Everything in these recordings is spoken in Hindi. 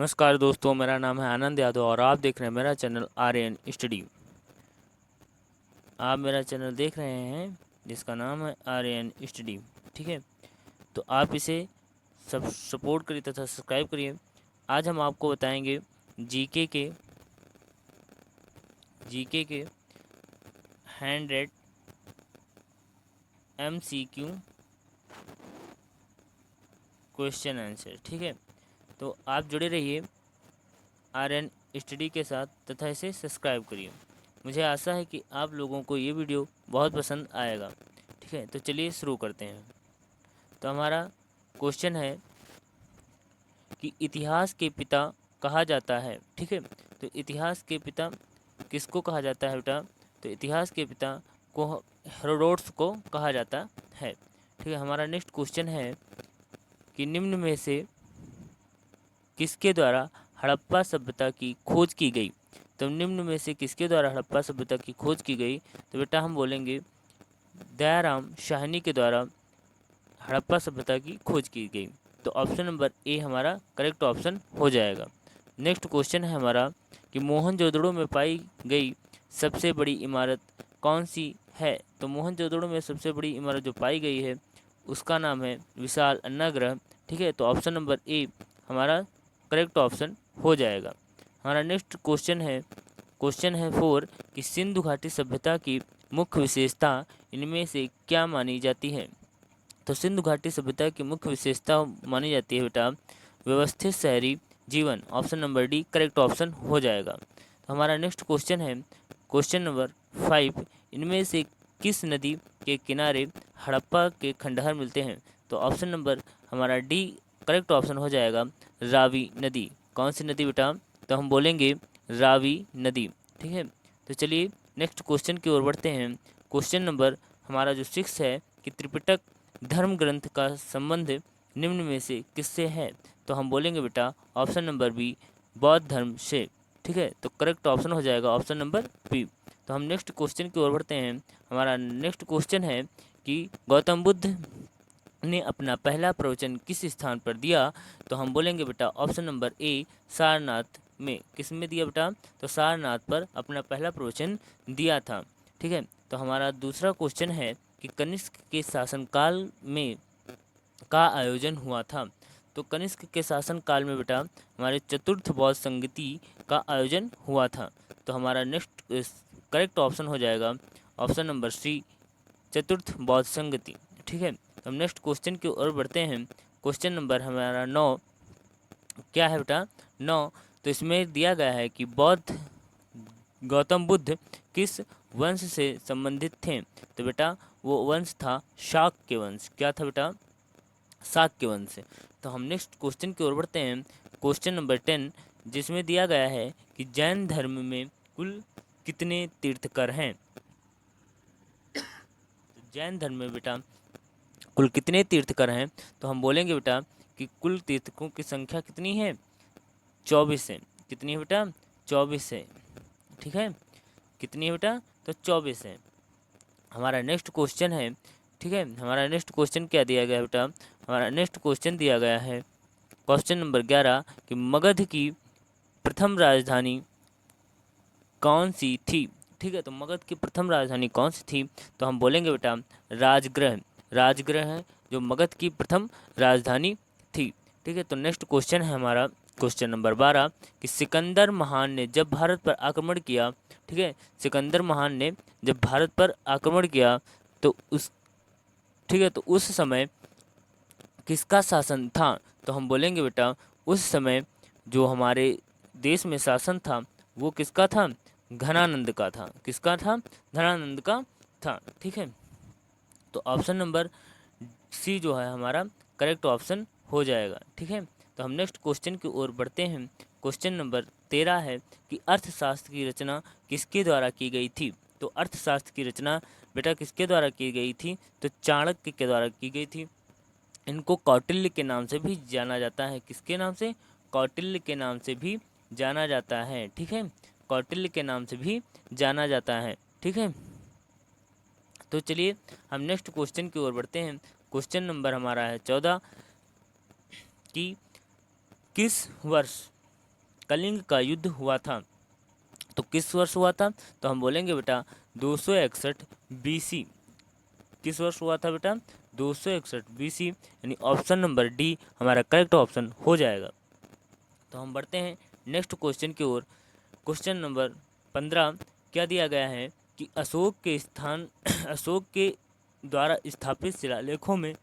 नमस्कार दोस्तों, मेरा नाम है आनंद यादव और आप देख रहे हैं मेरा चैनल आर्यन स्टडी। आप मेरा चैनल देख रहे हैं जिसका नाम है आर्यन स्टडी। ठीक है, तो आप इसे सब सपोर्ट करिए तथा सब्सक्राइब करिए। आज हम आपको बताएंगे जीके के 100 MCQ क्वेश्चन आंसर। ठीक है, तो आप जुड़े रहिए आर्यन स्टडी के साथ तथा इसे सब्सक्राइब करिए। मुझे आशा है कि आप लोगों को ये वीडियो बहुत पसंद आएगा। ठीक है, तो चलिए शुरू करते हैं। तो हमारा क्वेश्चन है कि इतिहास के पिता कहा जाता है। ठीक है, तो इतिहास के पिता किसको कहा जाता है बेटा? तो इतिहास के पिता को हेरोडोटस को कहा जाता है। ठीक है, हमारा नेक्स्ट क्वेश्चन है कि निम्न में से किसके द्वारा हड़प्पा सभ्यता की खोज की गई? तो निम्न में से किसके द्वारा हड़प्पा सभ्यता की खोज की गई? तो बेटा हम बोलेंगे दयाराम शाहनी के द्वारा हड़प्पा सभ्यता की खोज की गई। तो ऑप्शन नंबर ए हमारा करेक्ट ऑप्शन हो जाएगा। नेक्स्ट क्वेश्चन है हमारा कि मोहनजोदड़ो में पाई गई सबसे बड़ी इमारत कौन सी है? तो मोहनजोदड़ो में सबसे बड़ी इमारत जो पाई गई है उसका नाम है विशाल अन्नागृह। ठीक है, तो ऑप्शन नंबर ए हमारा करेक्ट ऑप्शन हो जाएगा। हमारा नेक्स्ट क्वेश्चन है 4 कि सिंधु घाटी सभ्यता की मुख्य विशेषता इनमें से क्या मानी जाती है? तो सिंधु घाटी सभ्यता की मुख्य विशेषता मानी जाती है बेटा व्यवस्थित शहरी जीवन। Option number D correct option हो जाएगा। तो हमारा नेक्स्ट क्वेश्चन है क्वेश्चन नंबर 5 इनमें से किस नदी के किनारे हड़प्पा के खंडहर मिलते हैं? तो ऑप्शन नंबर हमारा डी करेक्ट ऑप्शन हो जाएगा रावी नदी। कौन सी नदी बेटा? तो हम बोलेंगे रावी नदी। ठीक है, तो चलिए नेक्स्ट क्वेश्चन की ओर बढ़ते हैं। क्वेश्चन नंबर हमारा जो 6 है कि त्रिपिटक धर्म ग्रंथ का संबंध निम्न में से किससे है? तो हम बोलेंगे बेटा ऑप्शन नंबर बी बौद्ध धर्म से। ठीक है, तो करेक्ट ऑप्शन हो जाएगा ऑप्शन नंबर बी। तो हम नेक्स्ट क्वेश्चन की ओर बढ़ते हैं। हमारा नेक्स्ट क्वेश्चन है कि गौतम बुद्ध ने अपना पहला प्रवचन किस स्थान पर दिया? तो हम बोलेंगे बेटा ऑप्शन नंबर ए सारनाथ में। किस में दिया बेटा? तो सारनाथ पर अपना पहला प्रवचन दिया था। ठीक है, तो हमारा दूसरा क्वेश्चन है कि कनिष्क के शासनकाल में का आयोजन हुआ था? तो कनिष्क के शासनकाल में बेटा हमारे चतुर्थ बौद्ध संगति का आयोजन हुआ था। तो हमारा नेक्स्ट करेक्ट ऑप्शन हो जाएगा ऑप्शन नंबर सी चतुर्थ बौद्ध संगति। ठीक है, हम नेक्स्ट क्वेश्चन की ओर बढ़ते हैं। क्वेश्चन नंबर हमारा 9 क्या है बेटा? 9। तो इसमें दिया गया है कि गौतम बुद्ध किस वंश से संबंधित थे? तो बेटा वो वंश था शाक्य वंश। क्या था बेटा? शाक्य वंश से। तो हम नेक्स्ट क्वेश्चन की ओर बढ़ते हैं। क्वेश्चन नंबर 10 जिसमें दिया गया है कि जैन धर्म में कुल कितने तीर्थकर हैं? तो जैन धर्म में बेटा कुल कितने तीर्थकर हैं? तो हम बोलेंगे बेटा कि कुल तीर्थकों की संख्या कितनी है? 24 है। कितनी है बेटा? 24 है। ठीक है, कितनी है बेटा? तो 24 है। हमारा नेक्स्ट क्वेश्चन है, ठीक है, हमारा नेक्स्ट क्वेश्चन क्या दिया गया बेटा? हमारा नेक्स्ट क्वेश्चन दिया गया है क्वेश्चन नंबर 11 कि मगध की प्रथम राजधानी कौन सी थी? ठीक है, तो मगध की प्रथम राजधानी कौन सी थी? तो हम बोलेंगे बेटा राजगृह। राजगृह है जो मगध की प्रथम राजधानी थी। ठीक है, तो नेक्स्ट क्वेश्चन है हमारा क्वेश्चन नंबर 12 कि सिकंदर महान ने जब भारत पर आक्रमण किया, ठीक है, सिकंदर महान ने जब भारत पर आक्रमण किया तो उस ठीक है, तो उस समय किसका शासन था? तो हम बोलेंगे बेटा उस समय जो हमारे देश में शासन था वो किसका था? घनानंद का था। किसका था? धनानंद का था। ठीक है, तो ऑप्शन नंबर सी जो है हमारा करेक्ट ऑप्शन हो जाएगा। ठीक है, तो हम नेक्स्ट क्वेश्चन की ओर बढ़ते हैं। क्वेश्चन नंबर 13 है कि अर्थशास्त्र की रचना किसके द्वारा की गई थी? तो अर्थशास्त्र की रचना बेटा किसके द्वारा की गई थी? तो चाणक्य के द्वारा की गई थी। इनको कौटिल्य के नाम से भी जाना जाता है। किसके नाम से? कौटिल्य के नाम से भी जाना जाता है। ठीक है, कौटिल्य के नाम से भी जाना जाता है। ठीक है, तो चलिए हम नेक्स्ट क्वेश्चन की ओर बढ़ते हैं। क्वेश्चन नंबर हमारा है 14 कि किस वर्ष कलिंग का युद्ध हुआ था? तो किस वर्ष हुआ था? तो हम बोलेंगे बेटा 261 BC। किस वर्ष हुआ था बेटा? 261 BC, यानी ऑप्शन नंबर डी हमारा करेक्ट ऑप्शन हो जाएगा। तो हम बढ़ते हैं नेक्स्ट क्वेश्चन की ओर। क्वेश्चन नंबर 15 क्या दिया गया है कि अशोक के स्थान अशोक के द्वारा स्थापित शिलालेखों में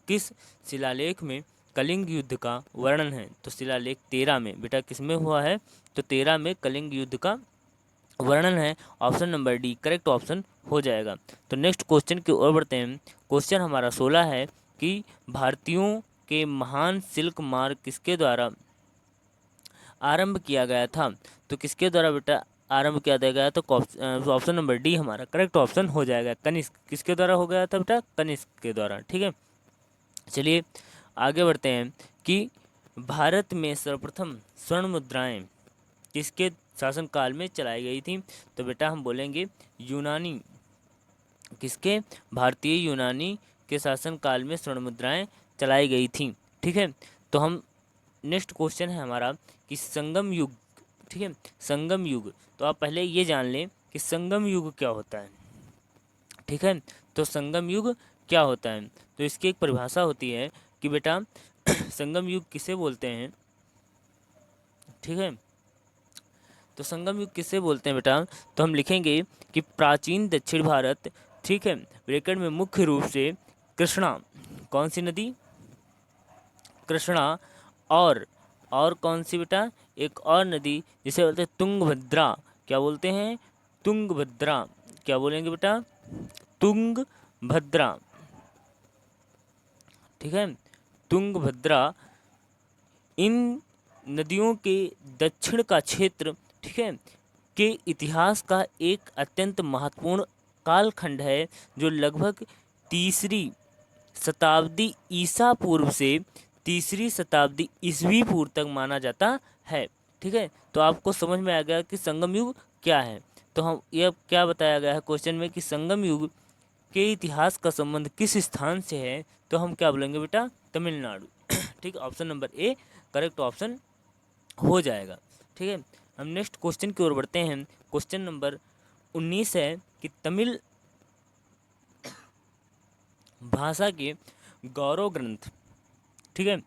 किस शिलालेख में कलिंग युद्ध का वर्णन है? तो शिलालेख 13 में बेटा किस में हुआ है? तो 13 में कलिंग युद्ध का वर्णन है। Option number D correct option हो जाएगा। तो नेक्स्ट क्वेश्चन की ओर बढ़ते हैं। क्वेश्चन हमारा 16 है कि भारतीयों के महान सिल्क मार्ग किसके द्वारा आरंभ किया गया था? तो किसके द्वारा बेटा आरंभ किया गया? तो ऑप्शन नंबर डी हमारा करेक्ट ऑप्शन हो जाएगा। कनिष्क किसके द्वारा हो गया था बेटा? कनिष्क के द्वारा। ठीक है, चलिए आगे बढ़ते हैं कि भारत में सर्वप्रथम स्वर्ण मुद्राएं किसके शासनकाल में चलाई गई थी? तो बेटा हम बोलेंगे यूनानी। किसके? भारतीय यूनानी के शासनकाल में स्वर्ण मुद्राएं चलाई गई थी। ठीक है, तो हम नेक्स्ट क्वेश्चन है हमारा कि संगम युग। ठीक है, संगम युग। तो आप पहले ये जान लें कि संगम युग क्या होता है। ठीक है, तो संगम युग क्या होता है? तो इसकी एक परिभाषा होती है कि बेटा संगम युग किसे बोलते हैं? ठीक है, तो संगम युग किसे बोलते हैं बेटा? तो हम लिखेंगे कि प्राचीन दक्षिण भारत, ठीक है, ब्रैकेट में मुख्य रूप से कृष्णा, कौन सी नदी? कृष्णा, और कौन सी बेटा? एक और नदी जिसे बोलते हैं तुंगभद्रा। क्या बोलते हैं? तुंगभद्रा। क्या बोलेंगे बेटा? तुंगभद्रा। ठीक है, तुंगभद्रा। इन नदियों के दक्षिण का क्षेत्र, ठीक है, के इतिहास का एक अत्यंत महत्वपूर्ण कालखंड है जो लगभग तीसरी शताब्दी ईसा पूर्व से तीसरी शताब्दी ईसवी पूर्व तक माना जाता है। ठीक है, तो आपको समझ में आ गया कि संगम युग क्या है। तो हम यह क्या बताया गया है क्वेश्चन में कि संगम युग के इतिहास का संबंध किस स्थान से है? तो हम क्या बोलेंगे बेटा? तमिलनाडु। ठीक है, option number A correct option हो जाएगा। ठीक है, हम नेक्स्ट क्वेश्चन की ओर बढ़ते हैं। क्वेश्चन नंबर 19 है कि तमिल भाषा के गौरव ग्रंथ, ठीक है,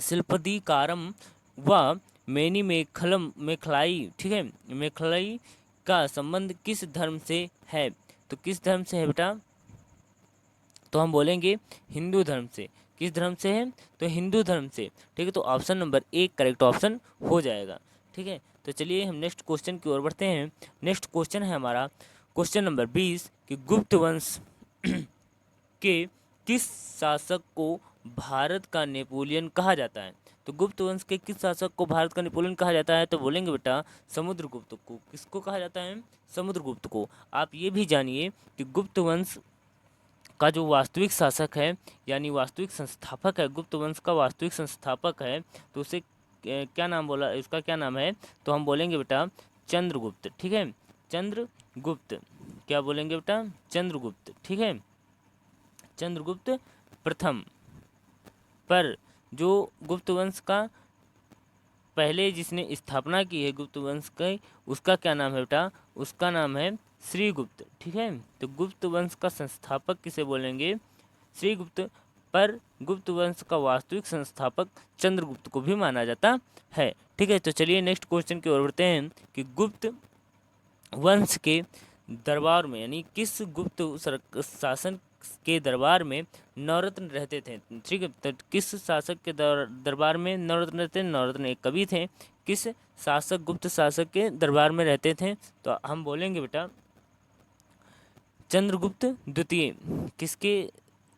शिल्पदीकारम व मैनी मेखलाई, ठीक है, मेखलाई का संबंध किस धर्म से है? तो किस धर्म से है बेटा? तो हम बोलेंगे हिंदू धर्म से। किस धर्म से है? तो हिंदू धर्म से। ठीक है, तो option number A correct option हो जाएगा। ठीक है, तो चलिए हम नेक्स्ट क्वेश्चन की ओर बढ़ते हैं। नेक्स्ट क्वेश्चन है हमारा क्वेश्चन नंबर 20 कि गुप्त वंश के किस शासक को भारत का नेपोलियन कहा जाता है? तो गुप्त वंश के किस शासक को भारत का नेपोलियन कहा जाता है? तो बोलेंगे बेटा समुद्रगुप्त को। किसको कहा जाता है? समुद्रगुप्त को। आप ये भी जानिए कि गुप्त वंश का जो वास्तविक शासक है, यानी वास्तविक संस्थापक है, गुप्त वंश का वास्तविक संस्थापक है, तो उसे क्या नाम बोला, इसका क्या नाम है? तो हम बोलेंगे बेटा चंद्रगुप्त। ठीक है, चंद्रगुप्त। क्या बोलेंगे बेटा? चंद्रगुप्त। ठीक है, चंद्रगुप्त प्रथम। पर जो गुप्त वंश का पहले जिसने स्थापना की है गुप्त वंश की, उसका क्या नाम है बेटा? उसका नाम है श्रीगुप्त। ठीक है, तो गुप्त वंश का संस्थापक किसे बोलेंगे? श्रीगुप्त। पर गुप्त वंश का वास्तविक संस्थापक चंद्रगुप्त को भी माना जाता है। ठीक है, तो चलिए नेक्स्ट क्वेश्चन की ओर बढ़ते हैं कि गुप्त वंश के दरबार में, यानी किस गुप्त शासन के दरबार में नवरत्न रहते थे? ठीक है, तो किस शासक के दरबार में नवरत्न रहते? नवरत्न एक कवि थे। किस शासक, गुप्त शासक के दरबार में रहते थे? तो हम बोलेंगे बेटा चंद्रगुप्त द्वितीय। किसके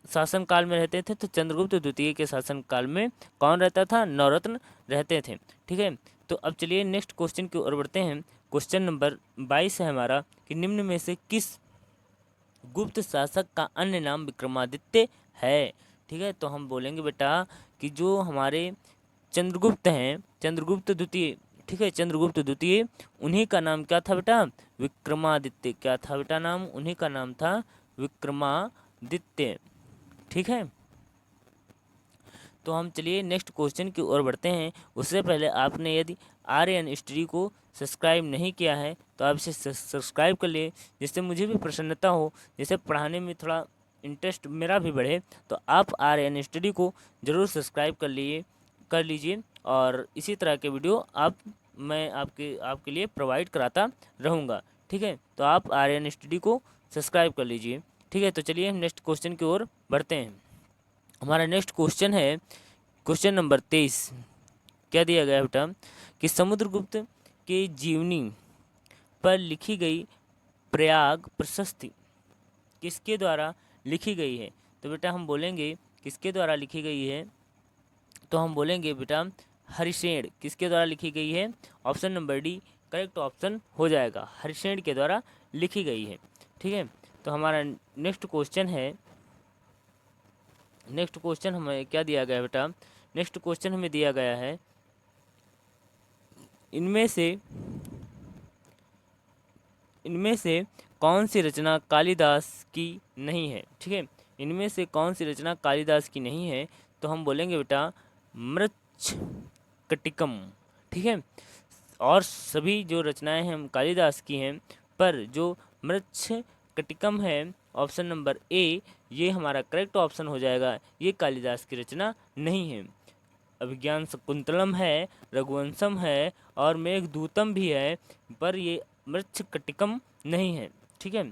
शासन काल में रहते थे? तो चंद्रगुप्त द्वितीय के शासन काल में कौन रहता था? नवरत्न रहते थे। ठीक है, तो अब चलिए नेक्स्ट क्वेश्चन की ओर बढ़ते हैं। क्वेश्चन नंबर 22 है हमारा कि निम्न में से किस गुप्त शासक का अन्य नाम विक्रमादित्य है? ठीक है, तो हम बोलेंगे बेटा कि जो हमारे चंद्रगुप्त हैं, चंद्रगुप्त द्वितीय, ठीक है, चंद्रगुप्त द्वितीय, उन्हीं का नाम क्या था बेटा? विक्रमादित्य। क्या था बेटा नाम? उन्हीं का नाम था विक्रमादित्य। ठीक है, तो हम चलिए नेक्स्ट क्वेश्चन की ओर बढ़ते हैं। उससे पहले आपने यदि आर्यन स्टडी को सब्सक्राइब नहीं किया है तो आप इसे सब्सक्राइब कर लिए, जिससे मुझे भी प्रसन्नता हो, जिससे पढ़ाने में थोड़ा इंटरेस्ट मेरा भी बढ़े। तो आप आर्यन स्टडी को ज़रूर सब्सक्राइब कर लीजिए और इसी तरह के वीडियो मैं आपके लिए प्रोवाइड कराता रहूँगा। ठीक है, तो आप आर्यन स्टडी को सब्सक्राइब कर लीजिए। ठीक है, तो चलिए हम नेक्स्ट क्वेश्चन की ओर बढ़ते हैं। हमारा नेक्स्ट क्वेश्चन है क्वेश्चन नंबर 23। क्या दिया गया है बेटा कि समुद्रगुप्त के जीवनी पर लिखी गई प्रयाग प्रशस्ति किसके द्वारा लिखी गई है। तो बेटा हम बोलेंगे किसके द्वारा लिखी गई है, तो हम बोलेंगे बेटा हरिशेन किसके द्वारा लिखी गई है। Option number D correct option हो जाएगा, हरिशेन के द्वारा लिखी गई है। ठीक है, तो हमारा नेक्स्ट क्वेश्चन हमें क्या दिया गया बेटा, नेक्स्ट क्वेश्चन हमें दिया गया है इनमें से कौन सी रचना कालिदास की नहीं है। ठीक है, इनमें से कौन सी रचना कालिदास की नहीं है, तो हम बोलेंगे बेटा मृच्छकटिकम। ठीक है, और सभी जो रचनाएं हैं कालिदास की हैं, पर जो मृच्छकटिकम है ऑप्शन नंबर ए, ये हमारा करेक्ट ऑप्शन हो जाएगा, ये कालिदास की रचना नहीं है। अभिज्ञान शकुंतलम है, रघुवंशम है और मेघदूतम भी है, पर ये मृच्छकटिकम नहीं है। ठीक है,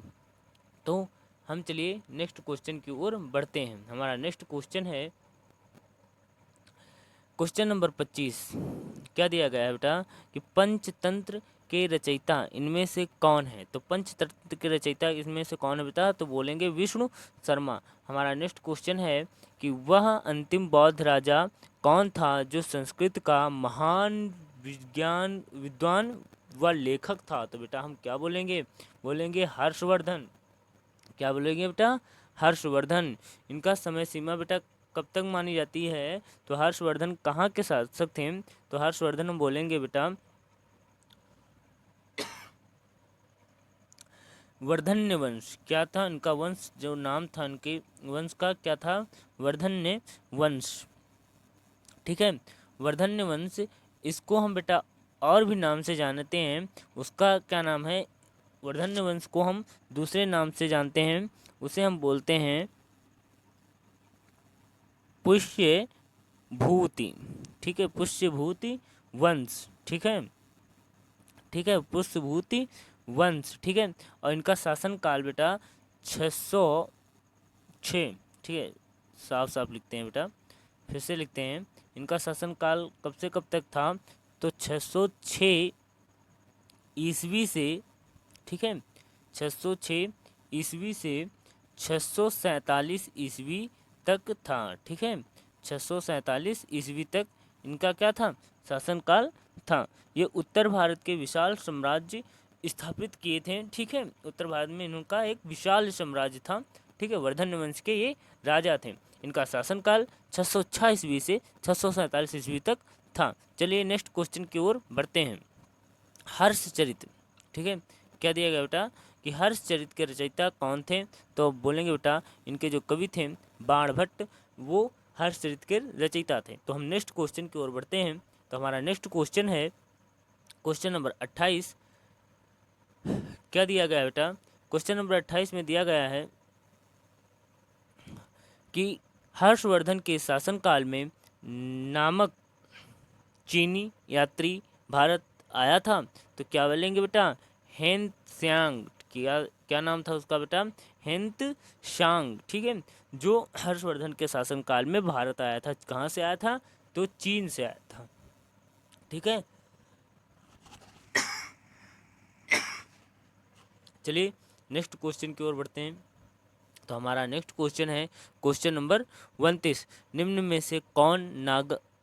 तो हम चलिए नेक्स्ट क्वेश्चन की ओर बढ़ते हैं। हमारा नेक्स्ट क्वेश्चन है क्वेश्चन नंबर 25। क्या दिया गया है बेटा कि पंचतंत्र के रचयिता इनमें से कौन है। तो पंचतंत्र के रचयिता इसमें से कौन है बेटा, तो बोलेंगे विष्णु शर्मा। हमारा नेक्स्ट क्वेश्चन है कि वह अंतिम बौद्ध राजा कौन था जो संस्कृत का महान विद्वान व लेखक था। तो बेटा हम क्या बोलेंगे हर्षवर्धन। क्या बोलेंगे बेटा, हर्षवर्धन। इनका समय सीमा बेटा कब तक मानी जाती है, तो हर्षवर्धन कहाँ के शासक थे, तो हर्षवर्धन हम बोलेंगे बेटा वर्धन्य वंश। क्या था इनका वंश, जो नाम था इनके वंश का क्या था, वर्धन्य वंश। ठीक है, वर्धन्य वंश। इसको हम बेटा और भी नाम से जानते हैं, उसका क्या नाम है, वर्धन्य वंश को हम दूसरे नाम से जानते हैं, उसे हम बोलते हैं पुष्यभूति। ठीक है, पुष्यभूति वंश। ठीक है, पुष्यभूति वंश। ठीक है, और इनका शासन काल बेटा 606। ठीक है, साफ साफ लिखते हैं बेटा, फिर से लिखते हैं, इनका शासन काल कब से कब तक था, तो 606 ईस्वी से। ठीक है, 606 ईस्वी से 647 ईस्वी तक था। ठीक है, 647 ईस्वी तक इनका क्या था, शासनकाल था। ये उत्तर भारत के विशाल साम्राज्य स्थापित किए थे। ठीक है, उत्तर भारत में इनका एक विशाल साम्राज्य था। ठीक है, वर्धन्य वंश के ये राजा थे। इनका शासनकाल 606 ईस्वी से 647 ईस्वी तक था। चलिए नेक्स्ट क्वेश्चन की ओर बढ़ते हैं। हर्षचरित। ठीक है, क्या दिया गया बेटा कि हर्षचरित के रचयिता कौन थे, तो बोलेंगे बेटा इनके जो कवि थे बाणभट्ट, वो हर्षचरित के रचयिता थे। तो हम नेक्स्ट क्वेश्चन की ओर बढ़ते हैं। तो हमारा नेक्स्ट क्वेश्चन है क्वेश्चन नंबर 28। क्या दिया गया है बेटा, क्वेश्चन नंबर 28 में दिया गया है कि हर्षवर्धन के शासनकाल में नामक चीनी यात्री भारत आया था। तो क्या बोलेंगे बेटा, हेन त्सांग। क्या नाम था उसका बेटा, हेन त्सांग। ठीक है, जो हर्षवर्धन के शासनकाल में भारत आया था। कहाँ से आया था, तो चीन से आया था। ठीक है, चलिए नेक्स्ट क्वेश्चन की ओर बढ़ते हैं। तो हमारा नेक्स्ट क्वेश्चन है क्वेश्चन नंबर 29। निम्न में से कौन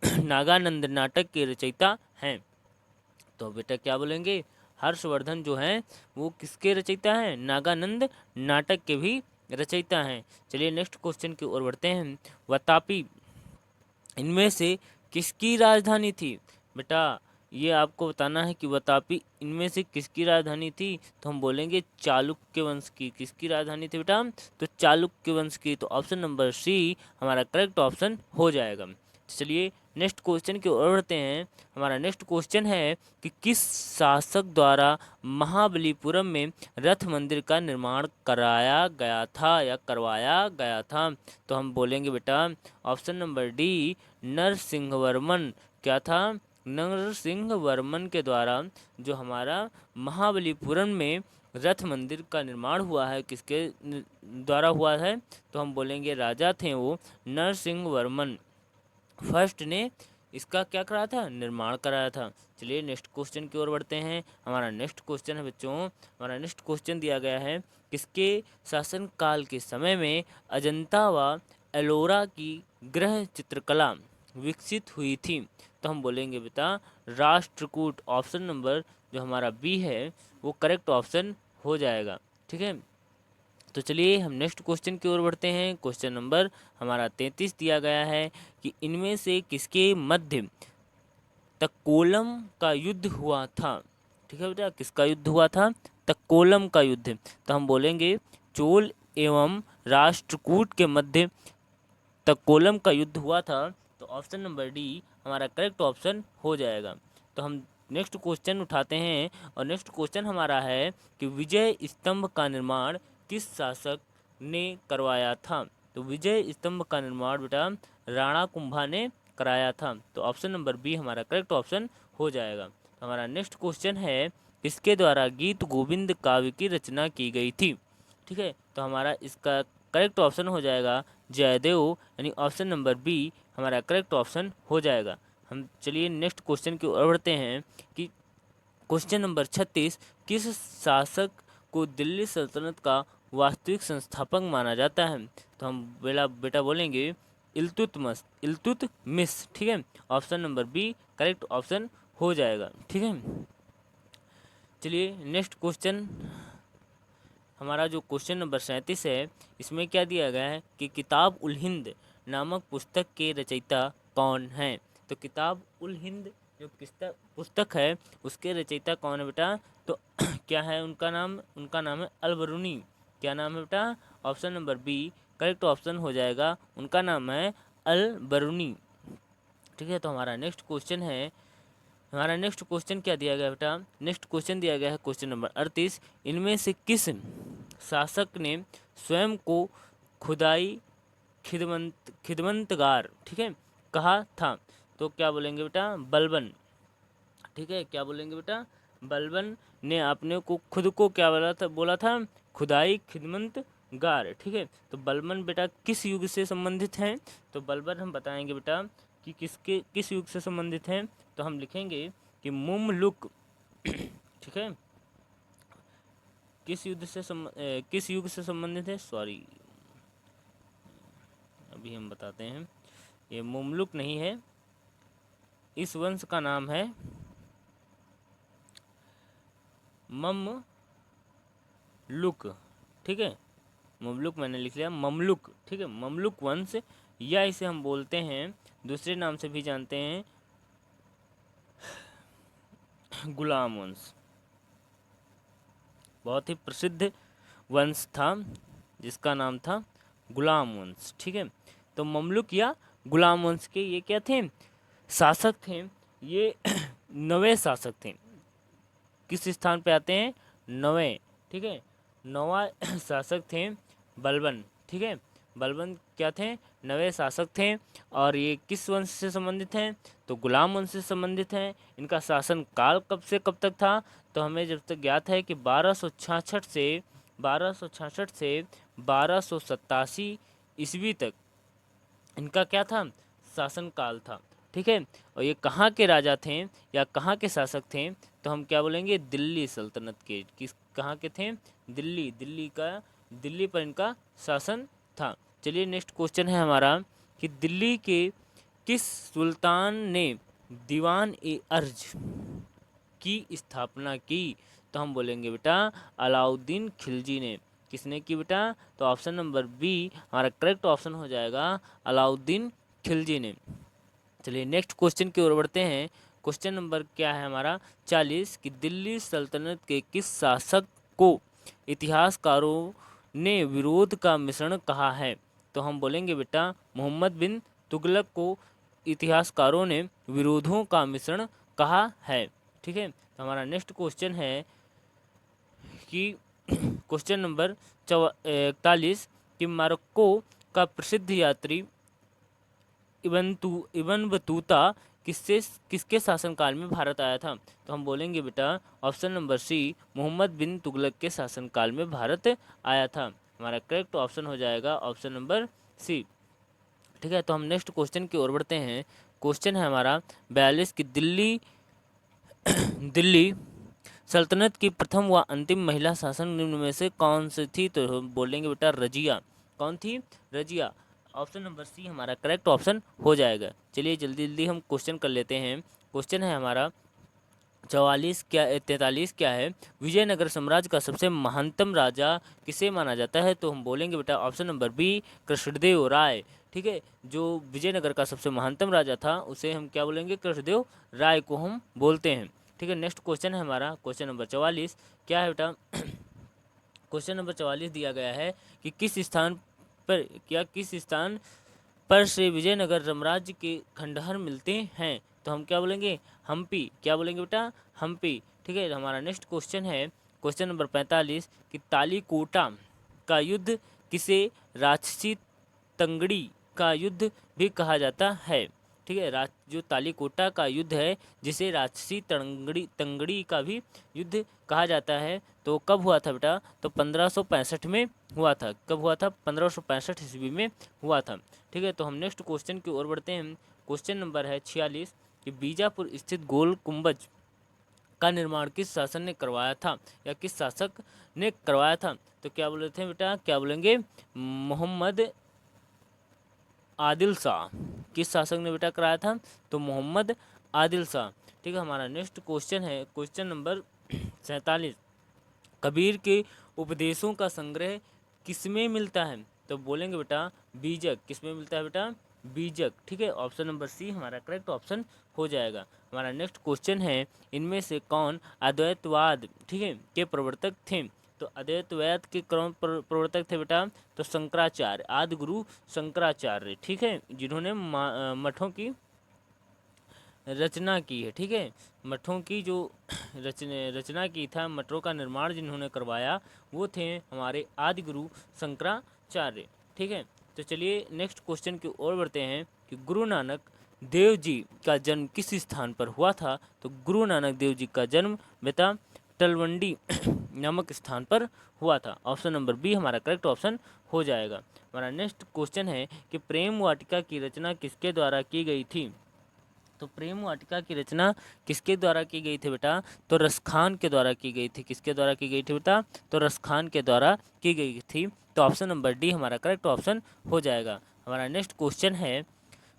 नागानंद नाटक के रचयिता हैं। तो बेटा क्या बोलेंगे, हर्षवर्धन जो हैं वो किसके रचयिता हैं, नागानंद नाटक के भी रचयिता हैं। चलिए नेक्स्ट क्वेश्चन की ओर बढ़ते हैं। वातापी इनमें से किसकी राजधानी थी। बेटा ये आपको बताना है कि वातापी इनमें से किसकी राजधानी थी, तो हम बोलेंगे चालुक्य वंश की। किसकी राजधानी थी बेटा, तो चालुक्य वंश की। तो ऑप्शन नंबर सी हमारा करेक्ट ऑप्शन हो जाएगा। चलिए नेक्स्ट क्वेश्चन की ओर बढ़ते हैं। हमारा नेक्स्ट क्वेश्चन है कि किस शासक द्वारा महाबलीपुरम में रथ मंदिर का निर्माण कराया गया था या करवाया गया था? तो हम बोलेंगे बेटा ऑप्शन नंबर डी, नरसिंहवर्मन। क्या था? नरसिंहवर्मन के द्वारा जो हमारा महाबलीपुरम में रथ मंदिर का निर्माण हुआ है, किसके द्वारा हुआ है? तो हम बोलेंगे राजा थे वो नरसिंहवर्मन फर्स्ट ने इसका क्या कराया था? निर्माण कराया था। चलिए नेक्स्ट क्वेश्चन की ओर बढ़ते हैं। हमारा नेक्स्ट क्वेश्चन है बच्चों, हमारा नेक्स्ट क्वेश्चन दिया गया है किसके शासन काल के समय में अजंता व एलोरा की ग्रह चित्रकला विकसित हुई थी? तो हम बोलेंगे बेटा राष्ट्रकूट। ऑप्शन नंबर जो हमारा बी है वो करेक्ट ऑप्शन हो जाएगा। ठीक है, तो चलिए हम नेक्स्ट क्वेश्चन की ओर बढ़ते हैं। क्वेश्चन नंबर हमारा 33 दिया गया है कि इनमें से किसके मध्य तक्कोलम का युद्ध हुआ था? ठीक है बेटा, किसका युद्ध हुआ था? तक्कोलम का युद्ध। तो हम बोलेंगे चोल एवं राष्ट्रकूट के मध्य तक्कोलम का युद्ध हुआ था। तो ऑप्शन नंबर डी हमारा करेक्ट ऑप्शन हो जाएगा। तो हम नेक्स्ट क्वेश्चन उठाते हैं और नेक्स्ट क्वेश्चन हमारा है कि विजय स्तंभ का निर्माण किस शासक ने करवाया था? तो विजय स्तंभ का निर्माण बेटा राणा कुंभा ने कराया था। तो ऑप्शन नंबर बी हमारा करेक्ट ऑप्शन हो जाएगा। तो हमारा नेक्स्ट क्वेश्चन है किसके द्वारा गीत गोविंद काव्य की रचना की गई थी? ठीक है, तो हमारा इसका करेक्ट ऑप्शन हो जाएगा जयदेव, यानी ऑप्शन नंबर बी हमारा करेक्ट ऑप्शन हो जाएगा। हम चलिए नेक्स्ट क्वेश्चन की ओर बढ़ते हैं कि क्वेश्चन नंबर 36 किस शासक को दिल्ली सल्तनत का वास्तविक संस्थापक माना जाता है? तो हम बेटा बोलेंगे इल्तुतमिश। ठीक है, option number B correct option हो जाएगा। ठीक है, चलिए नेक्स्ट क्वेश्चन हमारा जो क्वेश्चन नंबर 37 है, इसमें क्या दिया गया है कि किताब उल हिंद नामक पुस्तक के रचयिता कौन हैं? तो किताब उल हिंद जो पुस्तक है उसके रचयिता कौन है बेटा? तो क्या है उनका नाम? उनका नाम है अल बरूनी। क्या नाम है बेटा? Option number B correct option हो जाएगा। उनका नाम है अल बरूनी। ठीक है, तो हमारा नेक्स्ट क्वेश्चन है, हमारा नेक्स्ट क्वेश्चन क्या दिया गया बेटा? नेक्स्ट क्वेश्चन दिया गया है क्वेश्चन नंबर 38 इनमें से किस शासक ने स्वयं को खुदाई खिदमतगार ठीक है कहा था? तो क्या बोलेंगे बेटा? बलबन। ठीक है, क्या बोलेंगे बेटा? बलबन ने अपने को खुद को क्या बोला था? खुदाई खिदमतगार। ठीक है, तो बलबन बेटा किस युग से संबंधित हैं? तो बलबन हम बताएंगे बेटा कि किस युग से संबंधित हैं। तो हम लिखेंगे कि मुमलुक। ठीक है, किस युग से संबंधित है? सॉरी, अभी हम बताते हैं। ये मुमलुक नहीं है, इस वंश का नाम है ममलुक। ठीक है, ममलुक मैंने लिख लिया, ममलुक। ठीक है, ममलुक वंश, या इसे हम बोलते हैं दूसरे नाम से भी जानते हैं गुलाम वंश। बहुत ही प्रसिद्ध वंश था जिसका नाम था गुलाम वंश। ठीक है, तो ममलुक या गुलाम वंश के ये क्या थे? शासक थे। ये नवे शासक थे। किस स्थान पे आते हैं? नवे। ठीक है, नवा शासक थे बलबन। ठीक है, बलबन क्या थे? नवे शासक थे। और ये किस वंश से संबंधित हैं? तो गुलाम वंश से संबंधित हैं। इनका शासन काल कब से कब तक था? तो हमें जब तक ज्ञात है कि 1266 से 1287 ईस्वी तक इनका क्या था? शासन काल था। ठीक है, और ये कहाँ के राजा थे या कहाँ के शासक थे? तो हम क्या बोलेंगे? दिल्ली सल्तनत के। कहाँ के थे? दिल्ली पर इनका शासन था। चलिए नेक्स्ट क्वेश्चन है हमारा कि दिल्ली के किस सुल्तान ने दीवान ए अर्ज की स्थापना की? तो हम बोलेंगे बेटा अलाउद्दीन खिलजी ने। किसने की बेटा? तो ऑप्शन नंबर बी हमारा करेक्ट ऑप्शन हो जाएगा, अलाउद्दीन खिलजी ने। चलिए नेक्स्ट क्वेश्चन की ओर बढ़ते हैं। क्वेश्चन नंबर क्या है हमारा? 40 कि दिल्ली सल्तनत के किस शासक को इतिहासकारों ने विरोध का मिश्रण कहा है? तो हम बोलेंगे बेटा मोहम्मद बिन तुगलक को इतिहासकारों ने विरोधों का मिश्रण कहा है। ठीक है, तो हमारा नेक्स्ट क्वेश्चन है कि क्वेश्चन नंबर 41 कि मोरक्को का प्रसिद्ध यात्री इब्न बतूता किसके शासनकाल में भारत आया था? तो हम बोलेंगे बेटा ऑप्शन नंबर सी, मोहम्मद बिन तुगलक के शासनकाल में भारत आया था। हमारा करेक्ट ऑप्शन हो जाएगा ऑप्शन नंबर सी। ठीक है, तो हम नेक्स्ट क्वेश्चन की ओर बढ़ते हैं। क्वेश्चन है हमारा 42 कि दिल्ली सल्तनत की प्रथम व अंतिम महिला शासन निम्न में से कौन सी थी? तो हम बोलेंगे बेटा रजिया। कौन थी? रजिया। ऑप्शन नंबर सी हमारा करेक्ट ऑप्शन हो जाएगा। चलिए जल्दी जल्दी हम क्वेश्चन कर लेते हैं। क्वेश्चन है हमारा 43 क्या है? विजयनगर साम्राज्य का सबसे महानतम राजा किसे माना जाता है? तो हम बोलेंगे बेटा ऑप्शन नंबर बी, कृष्णदेव राय। ठीक है, जो विजयनगर का सबसे महानतम राजा था उसे हम क्या बोलेंगे? कृष्णदेव राय को हम बोलते हैं। ठीक है, नेक्स्ट क्वेश्चन है हमारा क्वेश्चन नंबर 44 क्या है बेटा? क्वेश्चन नंबर 44 दिया गया है कि किस स्थान पर से विजयनगर साम्राज्य के खंडहर मिलते हैं? तो हम क्या बोलेंगे? हम्पी। क्या बोलेंगे बेटा? हम्पी। ठीक है, हमारा नेक्स्ट क्वेश्चन है क्वेश्चन नंबर 45 कि तालीकोटा का युद्ध किसे राक्षसी तंगड़ी का युद्ध भी कहा जाता है? ठीक है, जो तालीकोटा का युद्ध है जिसे राक्षसी तंगड़ी का भी युद्ध कहा जाता है, तो कब हुआ था बेटा? तो 1565 में हुआ था। कब हुआ था? 1565 ईस्वी में हुआ था। ठीक है, तो हम नेक्स्ट क्वेश्चन की ओर बढ़ते हैं। क्वेश्चन नंबर है 46 कि बीजापुर स्थित गोल गुंबज का निर्माण किस शासन ने करवाया था या किस शासक ने करवाया था? तो क्या बोले थे बेटा? क्या बोलेंगे? मोहम्मद आदिल शाह। किस शासक ने बेटा कराया था? तो मोहम्मद आदिल शाह। ठीक है, हमारा नेक्स्ट क्वेश्चन है क्वेश्चन नंबर 47 कबीर के उपदेशों का संग्रह किसमें मिलता है? तो बोलेंगे बेटा बीजक। किसमें मिलता है बेटा? बीजक। ठीक है, ऑप्शन नंबर सी हमारा करेक्ट ऑप्शन हो जाएगा। हमारा नेक्स्ट क्वेश्चन है इनमें से कौन अद्वैतवाद, ठीक है, के प्रवर्तक थे? तो अद्वैतवाद के कौन प्रवर्तक थे बेटा? तो शंकराचार्य, आदि गुरु शंकराचार्य। ठीक है, जिन्होंने मठों की रचना की है। ठीक है, मठों की जो रचना की था, मठों का निर्माण जिन्होंने करवाया वो थे हमारे आदि गुरु शंकराचार्य। ठीक है, तो चलिए नेक्स्ट क्वेश्चन की ओर बढ़ते हैं कि गुरु नानक देव जी का जन्म किस स्थान पर हुआ था? तो गुरु नानक देव जी का जन्म बेटा तलवंडी नामक स्थान पर हुआ था। ऑप्शन नंबर बी हमारा करेक्ट ऑप्शन हो जाएगा। हमारा नेक्स्ट क्वेश्चन है कि प्रेम वाटिका की रचना किसके द्वारा की गई थी? तो प्रेम वाटिका की रचना किसके द्वारा की गई थी बेटा? तो रसखान के द्वारा की गई थी। किसके द्वारा की गई थी बेटा? तो रसखान के द्वारा की गई थी। तो ऑप्शन नंबर डी हमारा करेक्ट ऑप्शन हो जाएगा। हमारा नेक्स्ट क्वेश्चन है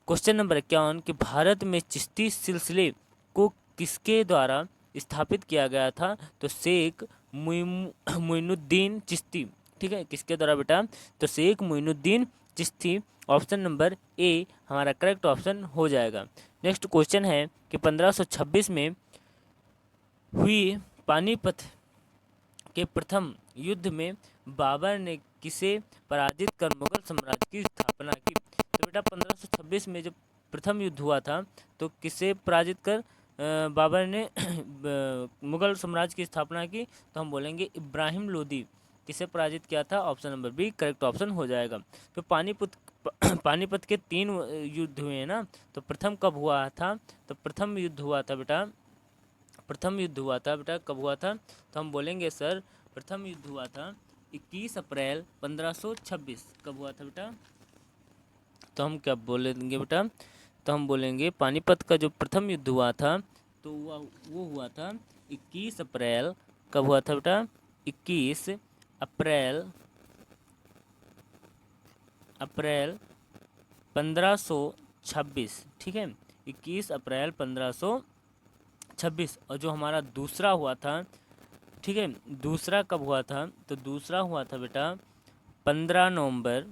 क्वेश्चन नंबर 51 कि भारत में चिश्ती सिलसिले को किसके द्वारा स्थापित किया गया था? तो शेख मोइनुद्दीन चिश्ती। ठीक है, किसके द्वारा बेटा? तो Sheikh Moinuddin Chishti. Option number A हमारा करेक्ट ऑप्शन हो जाएगा। नेक्स्ट क्वेश्चन है कि 1526 में हुई पानीपत के प्रथम युद्ध में बाबर ने किसे पराजित कर मुगल साम्राज्य की स्थापना की? तो बेटा 1526 में जब प्रथम युद्ध हुआ था तो किसे पराजित कर बाबर ने मुगल साम्राज्य की स्थापना की? तो हम बोलेंगे इब्राहिम लोदी। किसे पराजित किया था? Option number B correct option हो जाएगा। तो पानीपत के 3 युद्ध हुए हैं ना, तो प्रथम कब हुआ था? तो प्रथम युद्ध हुआ था बेटा कब हुआ था? तो हम बोलेंगे सर प्रथम युद्ध हुआ था 21 अप्रैल 1526। कब हुआ था बेटा? तो हम क्या बोलेंगे बेटा? तो हम बोलेंगे पानीपत का जो प्रथम युद्ध हुआ था तो वो हुआ था 21 अप्रैल। कब हुआ था बेटा? 21 अप्रैल 1526। ठीक है, 21 अप्रैल 1526। और जो हमारा दूसरा हुआ था, ठीक है, दूसरा कब हुआ था? तो दूसरा हुआ था बेटा 15 नवंबर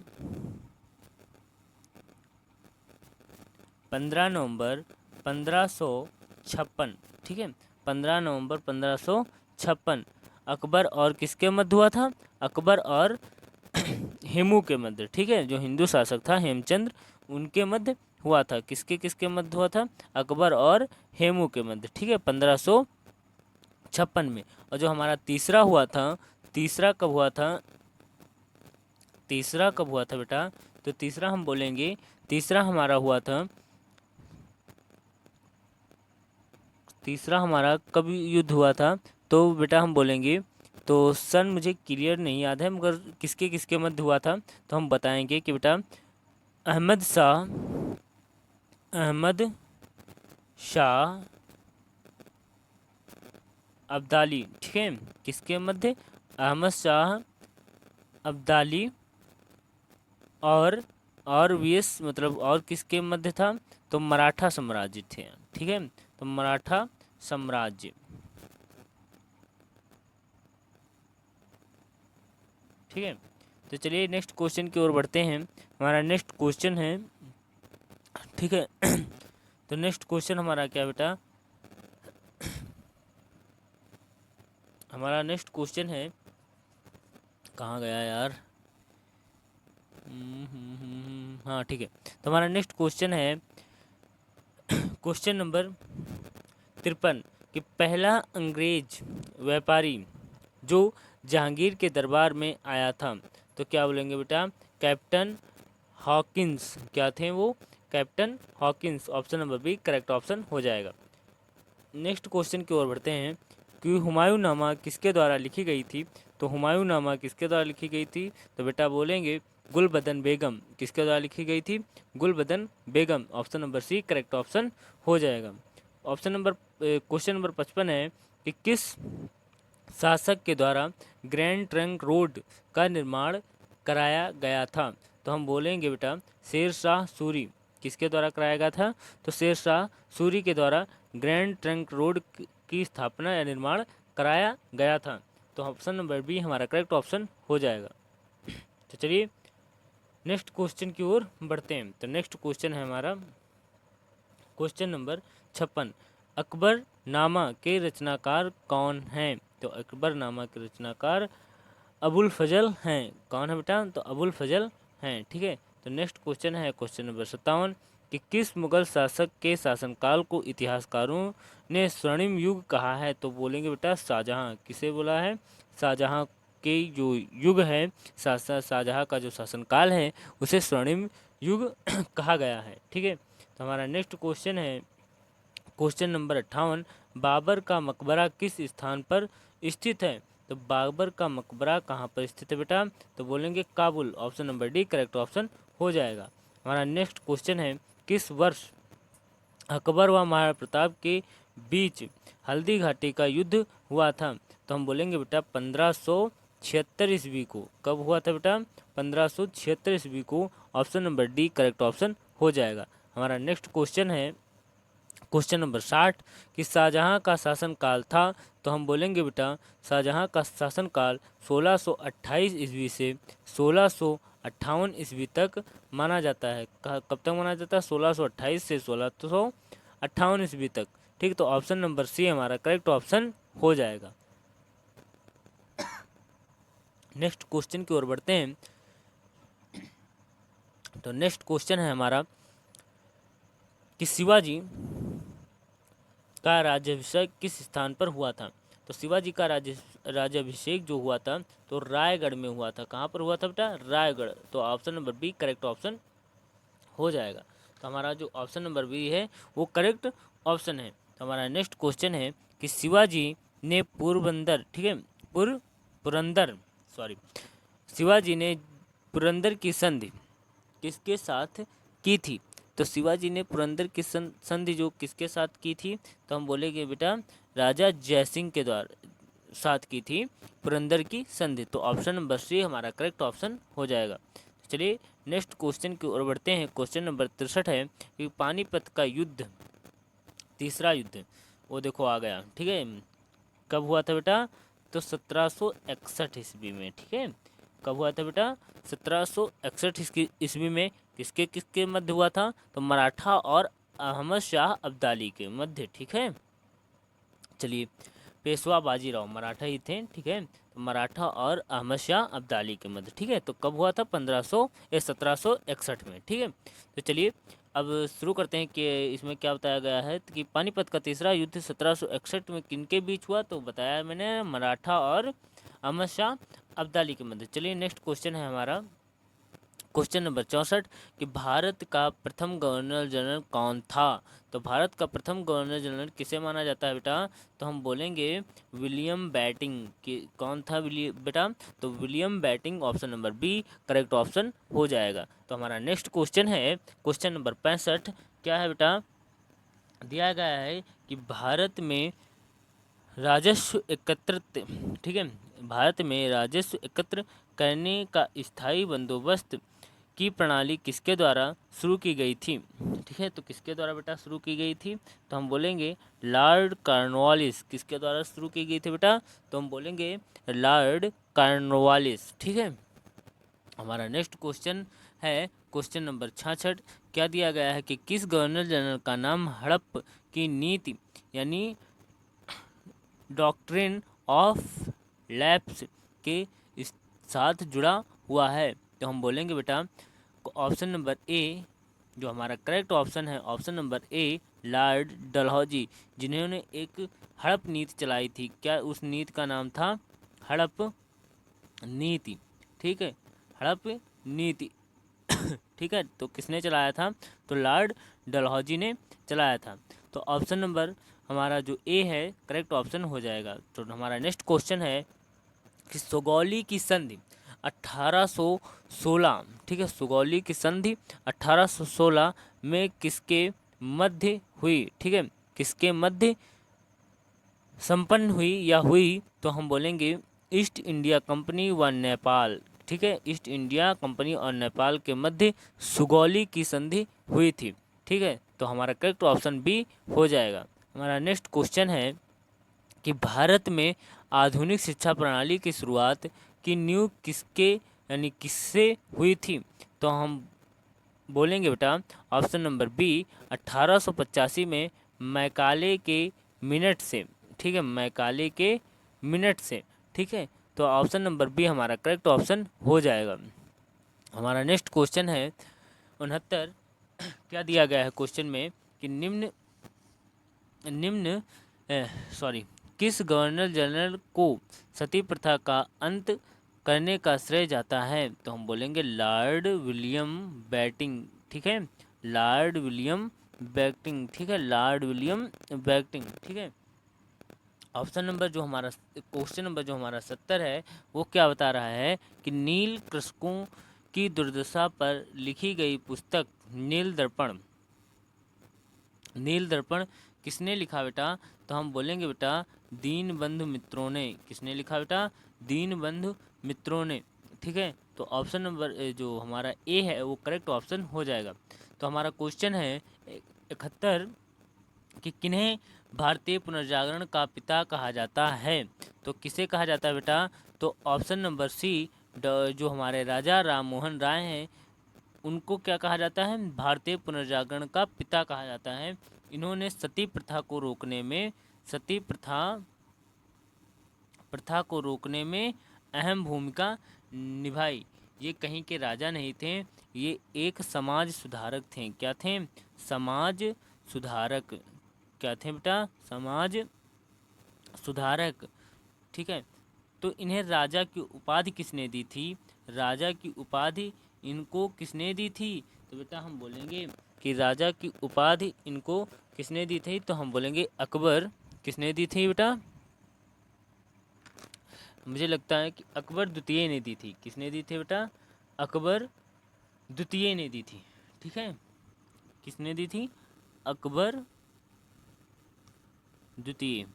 1556। ठीक है, 15 नवंबर 1556 अकबर और किसके मध्य हुआ था? अकबर और हेमू के मध्य। ठीक है, जो हिंदू शासक था हेमचंद्र उनके मध्य हुआ था, किसके किसके मध्य हुआ था, अकबर और हेमू के मध्य, ठीक है, 1556 में। और जो हमारा तीसरा हुआ था, तीसरा कब हुआ था, तीसरा कब हुआ था बेटा, तो तीसरा हम बोलेंगे, तीसरा हमारा हुआ था, तीसरा हमारा कब युद्ध हुआ था, तो बेटा हम बोलेंगे, तो सन मुझे क्लियर नहीं याद है, मगर किसके किसके मध्य हुआ था, तो हम बताएंगे कि बेटा अहमद शाह, अहमद शाह अब्दाली, ठीक है, किसके मध्य, अहमद शाह अब्दाली और वीएस मतलब और किसके मध्य था, तो मराठा साम्राज्य थे, ठीक है, तो मराठा साम्राज्य, ठीक है। तो चलिए नेक्स्ट क्वेश्चन की ओर बढ़ते हैं। हमारा नेक्स्ट क्वेश्चन है, ठीक है, तो नेक्स्ट क्वेश्चन हमारा क्या बेटा, हमारा नेक्स्ट क्वेश्चन है, कहाँ गया यार, हाँ ठीक है, तो हमारा नेक्स्ट क्वेश्चन है क्वेश्चन नंबर 53 कि पहला अंग्रेज व्यापारी जो जहांगीर के दरबार में आया था, तो क्या बोलेंगे बेटा, कैप्टन हॉकिंस, क्या थे वो, captain Hawkins, option number B correct option हो जाएगा। नेक्स्ट क्वेश्चन की ओर बढ़ते हैं कि हुमायूंनामा किसके द्वारा लिखी गई थी, तो हुमायूंनामा किसके द्वारा लिखी गई थी, तो बेटा बोलेंगे गुलबदन बेगम, किसके द्वारा लिखी गई थी, Gulbadan Begum, option number C correct option हो जाएगा। ऑप्शन नंबर क्वेश्चन नंबर 55 है कि किस शासक के द्वारा ग्रैंड ट्रंक रोड का निर्माण कराया गया था, तो हम बोलेंगे बेटा शेर शाह सूरी, किसके द्वारा कराया गया था, तो शेर शाह सूरी के द्वारा ग्रैंड ट्रंक रोड की स्थापना या निर्माण कराया गया था, तो ऑप्शन नंबर बी हमारा करेक्ट ऑप्शन हो जाएगा। तो चलिए नेक्स्ट क्वेश्चन की ओर बढ़ते हैं। तो नेक्स्ट क्वेश्चन है हमारा क्वेश्चन नंबर 56, अकबर नामा के रचनाकार कौन हैं, तो अकबर नामा के रचनाकार अबुल फजल हैं, कौन है बेटा, तो अबुल फजल हैं, ठीक है। तो नेक्स्ट क्वेश्चन है क्वेश्चन नंबर 57 कि किस मुगल शासक के शासनकाल को इतिहासकारों ने स्वर्णिम युग कहा है, तो बोलेंगे बेटा शाहजहां, किसे बोला है, शाहजहां के जो युग है, शाहजहां का जो शासनकाल है उसे स्वर्णिम युग कहा गया है, ठीक है। तो हमारा नेक्स्ट क्वेश्चन है क्वेश्चन नंबर 58, बाबर का मकबरा किस स्थान पर स्थित है, तो बाबर का मकबरा कहाँ पर स्थित है बेटा, तो बोलेंगे Kabul, option number D correct option हो जाएगा। हमारा नेक्स्ट क्वेश्चन है किस वर्ष अकबर व महाराणा प्रताप के बीच हल्दी घाटी का युद्ध हुआ था, तो हम बोलेंगे बेटा 1576 ईस्वी को, कब हुआ था बेटा, 1576 ईस्वी को, option number D correct option हो जाएगा। हमारा नेक्स्ट क्वेश्चन है क्वेश्चन नंबर 60 कि शाहजहां का शासनकाल था, तो हम बोलेंगे बेटा शाहजहां का शासनकाल 1628 ईस्वी से 1658 ईस्वी तक माना जाता है, कब तक माना जाता है, 1628 से 1658 ईस्वी तक, ठीक, तो ऑप्शन नंबर सी हमारा करेक्ट ऑप्शन हो जाएगा। नेक्स्ट क्वेश्चन की ओर बढ़ते हैं। तो नेक्स्ट क्वेश्चन है हमारा कि शिवाजी का राज्याभिषेक किस स्थान पर हुआ था, तो शिवाजी का राज्याभिषेक जो हुआ था तो रायगढ़ में हुआ था, कहाँ पर हुआ था बेटा, रायगढ़, तो option number B correct option हो जाएगा। तो हमारा जो ऑप्शन नंबर बी है वो करेक्ट ऑप्शन है। तो हमारा नेक्स्ट क्वेश्चन है कि शिवाजी ने पुरंदर, ठीक है, पुरंदर सॉरी शिवाजी ने पुरंदर की संधि किसके साथ की थी, तो शिवाजी ने पुरंदर की संधि जो किसके साथ की थी, तो हम बोलेंगे बेटा राजा जयसिंह के द्वारा साथ की थी पुरंदर की संधि, तो ऑप्शन नंबर सी हमारा करेक्ट ऑप्शन हो जाएगा। चलिए नेक्स्ट क्वेश्चन की ओर बढ़ते हैं। क्वेश्चन नंबर 63 है कि पानीपत का युद्ध, तीसरा युद्ध, वो देखो आ गया, ठीक है, कब हुआ था बेटा, तो 1761 ईस्वी में, ठीक है, कब हुआ था बेटा, 1761 ईस्वी में, किसके किसके मध्य हुआ था, तो मराठा और अहमद शाह अब्दाली के मध्य, ठीक है। चलिए पेशवा बाजीराव मराठा ही थे, ठीक है, तो मराठा और अहमद शाह अब्दाली के मध्य, ठीक है, तो कब हुआ था 1761 में, ठीक है। तो चलिए अब शुरू करते हैं कि इसमें क्या बताया गया है कि पानीपत का तीसरा युद्ध 1761 में किनके बीच हुआ, तो बताया मैंने मराठा और अहमद शाह अब्दाली के मध्य। चलिए नेक्स्ट क्वेश्चन है हमारा क्वेश्चन नंबर 64 कि भारत का प्रथम गवर्नर जनरल कौन था। तो भारत का प्रथम गवर्नर जनरल किसे माना जाता है बेटा, तो हम बोलेंगे विलियम बेटिंग। कि कौन था बेटा, तो William Bentinck, option number B correct option हो जाएगा। तो हमारा नेक्स्ट क्वेश्चन है क्वेश्चन नंबर 65, क्या है बेटा, दिया गया है कि भारत में राजस्व एकत्रित, ठीक है, भारत में राजस्व एकत्र करने का स्थायी बंदोबस्त की प्रणाली किसके द्वारा शुरू की गई थी। ठीक है, तो किसके द्वारा बेटा शुरू की गई थी, तो हम बोलेंगे लॉर्ड कॉर्नवालिस। किसके द्वारा शुरू की गई थी बेटा, तो हम बोलेंगे लॉर्ड कॉर्नवालिस। ठीक है, हमारा नेक्स्ट क्वेश्चन है क्वेश्चन नंबर 66, क्या दिया गया है कि किस गवर्नर जनरल का नाम हड़प की नीति यानी डॉक्ट्रिन ऑफ लैप्स के साथ जुड़ा हुआ है। तो हम बोलेंगे बेटा ऑप्शन नंबर ए, जो हमारा करेक्ट ऑप्शन है ऑप्शन नंबर ए लॉर्ड डलहौजी, जिन्होंने एक हड़प नीति चलाई थी। क्या उस नीति का नाम था हड़प नीति। ठीक है, हड़प नीति। ठीक है, तो किसने चलाया था, तो लॉर्ड डलहौजी ने चलाया था। तो ऑप्शन नंबर हमारा जो ए है करेक्ट ऑप्शन हो जाएगा। तो हमारा नेक्स्ट क्वेश्चन है कि सुगौली की संधि 1816, ठीक है, सुगौली की संधि 1816 में किसके मध्य हुई। ठीक है, किसके मध्य संपन्न हुई या हुई, तो हम बोलेंगे ईस्ट इंडिया कंपनी व नेपाल। ठीक है, ईस्ट इंडिया कंपनी और नेपाल के मध्य सुगौली की संधि हुई थी। ठीक है, तो हमारा करेक्ट ऑप्शन बी हो जाएगा। हमारा नेक्स्ट क्वेश्चन है कि भारत में आधुनिक शिक्षा प्रणाली की शुरुआत की नींव किसके यानी किससे हुई थी, तो हम बोलेंगे बेटा ऑप्शन नंबर बी 1885 में मैकाले के मिनट से। ठीक है, मैकाले के मिनट से। ठीक है, तो ऑप्शन नंबर बी हमारा करेक्ट ऑप्शन हो जाएगा। हमारा नेक्स्ट क्वेश्चन है 69, क्या दिया गया है क्वेश्चन में कि निम्न किस गवर्नर जनरल को सती प्रथा का अंत करने का श्रेय जाता है, तो हम बोलेंगे लॉर्ड विलियम बेटिंग। ठीक है, लॉर्ड विलियम बेटिंग। ठीक है, लॉर्ड विलियम बेटिंग। ठीक है, ऑप्शन नंबर जो हमारा क्वेश्चन नंबर जो हमारा 70 है वो क्या बता रहा है कि नील कृषकों की दुर्दशा पर लिखी गई पुस्तक नील दर्पण। नील दर्पण किसने लिखा बेटा, तो हम बोलेंगे बेटा दीनबंधु मित्रों ने। किसने लिखा बेटा, दीनबंधु मित्रों ने। ठीक है, तो ऑप्शन नंबर जो हमारा ए है वो करेक्ट ऑप्शन हो जाएगा। तो हमारा क्वेश्चन है 71 कि किन्हें भारतीय पुनर्जागरण का पिता कहा जाता है, तो किसे कहा जाता है बेटा, तो ऑप्शन नंबर सी जो हमारे राजा राम मोहन राय हैं उनको क्या कहा जाता है, भारतीय पुनर्जागरण का पिता कहा जाता है। इन्होंने सती प्रथा को रोकने में को रोकने में अहम भूमिका निभाई। ये कहीं के राजा नहीं थे, ये एक समाज सुधारक थे। क्या थे, समाज सुधारक। क्या थे बेटा, समाज सुधारक। ठीक है, तो इन्हें राजा की उपाधि किसने दी थी, राजा की उपाधि इनको किसने दी थी, तो बेटा हम बोलेंगे कि राजा की उपाधि इनको किसने दी थी, तो हम बोलेंगे अकबर। किसने दी थी बेटा, मुझे लगता है कि अकबर द्वितीय ने दी थी। किसने दी थी बेटा, अकबर द्वितीय ने दी थी। ठीक है, किसने दी थी, अकबर द्वितीय।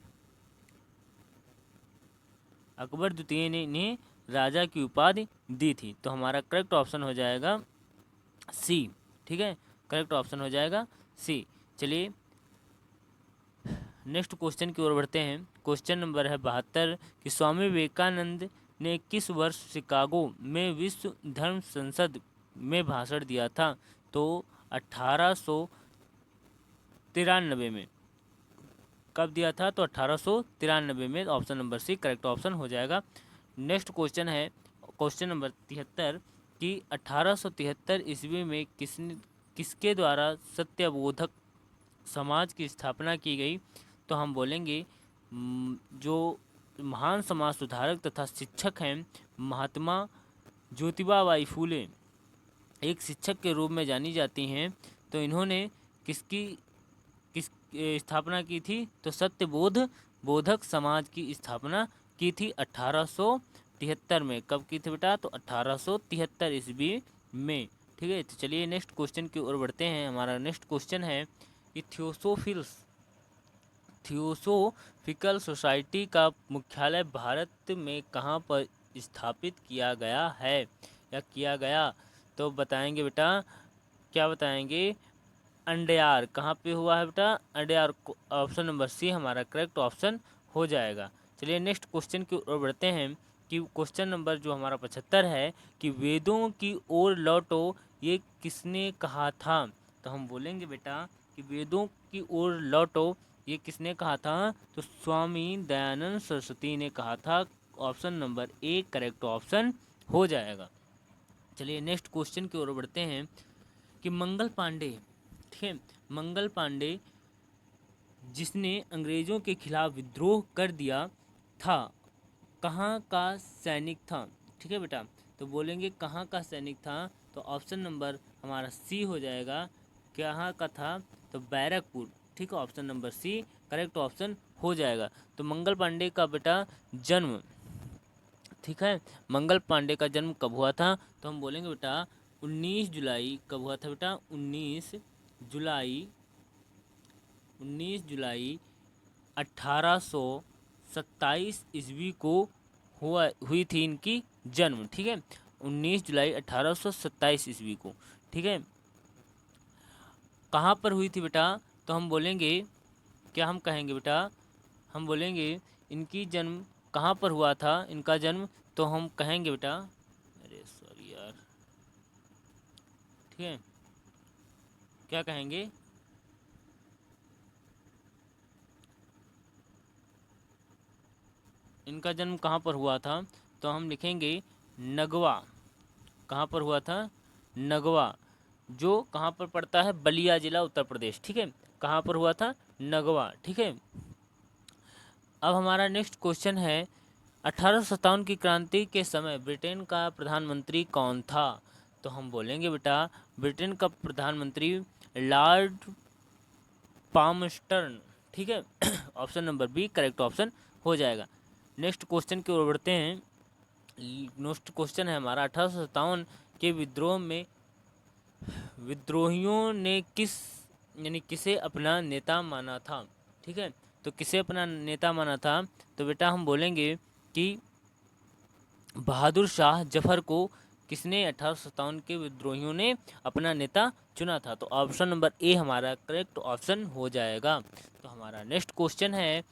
अकबर द्वितीय ने राजा की उपाधि दी थी। तो हमारा करेक्ट ऑप्शन हो जाएगा सी। ठीक है, करेक्ट ऑप्शन हो जाएगा सी। चलिए नेक्स्ट क्वेश्चन की ओर बढ़ते हैं। क्वेश्चन नंबर है 72 कि स्वामी विवेकानंद ने किस वर्ष शिकागो में विश्व धर्म संसद में भाषण दिया था, तो 1893 में। कब दिया था, तो 1893 में। Option number C correct option हो जाएगा। नेक्स्ट क्वेश्चन है क्वेश्चन नंबर 73 कि 1873 ईस्वी में किसके द्वारा सत्यबोधक समाज की स्थापना की गई? तो हम बोलेंगे जो महान समाज सुधारक तथा शिक्षक हैं महात्मा ज्योतिबा बाई फूले एक शिक्षक के रूप में जानी जाती हैं। तो इन्होंने किसकी किस स्थापना की थी? तो सत्यबोध बोधक समाज की स्थापना की थी 1873 में। कब की थी बेटा? तो 1873 ईस्वी में। ठीक है, तो चलिए नेक्स्ट क्वेश्चन की ओर बढ़ते हैं। हमारा नेक्स्ट क्वेश्चन है कि थियोसोफिकल सोसाइटी का मुख्यालय भारत में कहाँ पर स्थापित किया गया है या किया गया? तो बताएंगे बेटा, क्या बताएंगे? अंडयार। कहाँ पे हुआ है बेटा? अंडयार। ऑप्शन नंबर सी हमारा करेक्ट ऑप्शन हो जाएगा। चलिए नेक्स्ट क्वेश्चन की ओर बढ़ते हैं कि क्वेश्चन नंबर जो हमारा 75 है कि वेदों की ओर लौटो ये किसने कहा था? तो हम बोलेंगे बेटा कि वेदों की ओर लौटो ये किसने कहा था? तो स्वामी दयानंद सरस्वती ने कहा था। Option number A correct option हो जाएगा। चलिए नेक्स्ट क्वेश्चन की ओर बढ़ते हैं कि मंगल पांडे, ठीक है, मंगल पांडे जिसने अंग्रेजों के खिलाफ विद्रोह कर दिया था, कहाँ का सैनिक था? ठीक है बेटा, तो बोलेंगे कहाँ का सैनिक था? तो ऑप्शन नंबर हमारा सी हो जाएगा। कहाँ का था? तो बैरकपुर। ठीक है, option number C correct option हो जाएगा। तो मंगल पांडे का बेटा जन्म, ठीक है, मंगल पांडे का जन्म कब हुआ था? तो हम बोलेंगे बेटा 19 जुलाई। कब हुआ था बेटा? 19 जुलाई 1827 ईस्वी को हुई थी इनकी जन्म। ठीक है, 19 जुलाई 1827 ईस्वी को। ठीक है, कहाँ पर हुई थी बेटा? तो हम बोलेंगे, क्या हम कहेंगे बेटा? हम बोलेंगे इनकी जन्म कहाँ पर हुआ था इनका जन्म? तो हम कहेंगे बेटा, अरे सॉरी यार, ठीक है, क्या कहेंगे? इनका जन्म कहाँ पर हुआ था? तो हम लिखेंगे नगवा। कहाँ पर हुआ था? नगवा, जो कहाँ पर पड़ता है? बलिया जिला, उत्तर प्रदेश। ठीक है, कहाँ पर हुआ था? नगवा। ठीक है, अब हमारा नेक्स्ट क्वेश्चन है 1857 की क्रांति के समय ब्रिटेन का प्रधानमंत्री कौन था? तो हम बोलेंगे बेटा ब्रिटेन का प्रधानमंत्री लॉर्ड पामस्टर्न। ठीक है, option number B correct option हो जाएगा। नेक्स्ट क्वेश्चन की ओर बढ़ते हैं। नेक्स्ट क्वेश्चन है हमारा 1857 के विद्रोह में विद्रोहियों ने किसे अपना नेता माना था? ठीक है, तो किसे अपना नेता माना था? तो बेटा हम बोलेंगे कि बहादुर शाह जफर को किसने 1857 के विद्रोहियों ने अपना नेता चुना था? तो ऑप्शन नंबर ए हमारा करेक्ट ऑप्शन हो जाएगा। तो हमारा नेक्स्ट क्वेश्चन है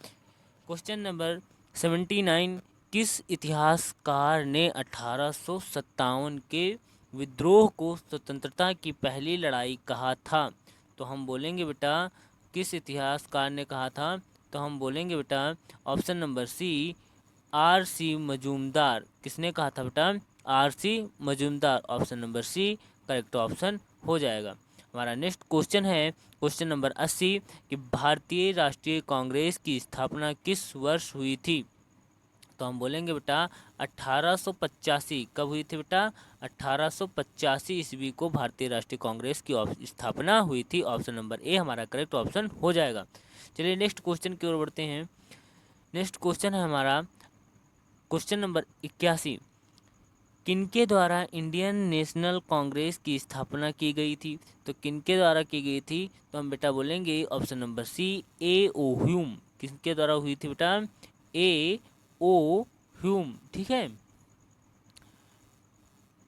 क्वेश्चन नंबर 79, किस इतिहासकार ने 1857 के विद्रोह को स्वतंत्रता की पहली लड़ाई कहा था? तो हम बोलेंगे बेटा किस इतिहासकार ने कहा था? तो हम बोलेंगे बेटा option number C R C. Majumdar. किसने कहा था बेटा? R C. Majumdar. Option number C correct option हो जाएगा। हमारा नेक्स्ट क्वेश्चन है क्वेश्चन नंबर 80 कि भारतीय राष्ट्रीय कांग्रेस की स्थापना किस वर्ष हुई थी? तो हम बोलेंगे बेटा 1885। कब हुई थी बेटा? 1885 ईस्वी को भारतीय राष्ट्रीय कांग्रेस की स्थापना हुई थी। ऑप्शन नंबर ए हमारा करेक्ट ऑप्शन हो जाएगा। चलिए नेक्स्ट क्वेश्चन की ओर बढ़ते हैं। नेक्स्ट क्वेश्चन है हमारा क्वेश्चन नंबर 81, किनके द्वारा इंडियन नेशनल कांग्रेस की स्थापना की गई थी? तो किनके द्वारा की गई थी? तो हम बेटा बोलेंगे option number C A O. Hume. किसके द्वारा हुई थी बेटा? ए.ओ. ह्यूम। ठीक है,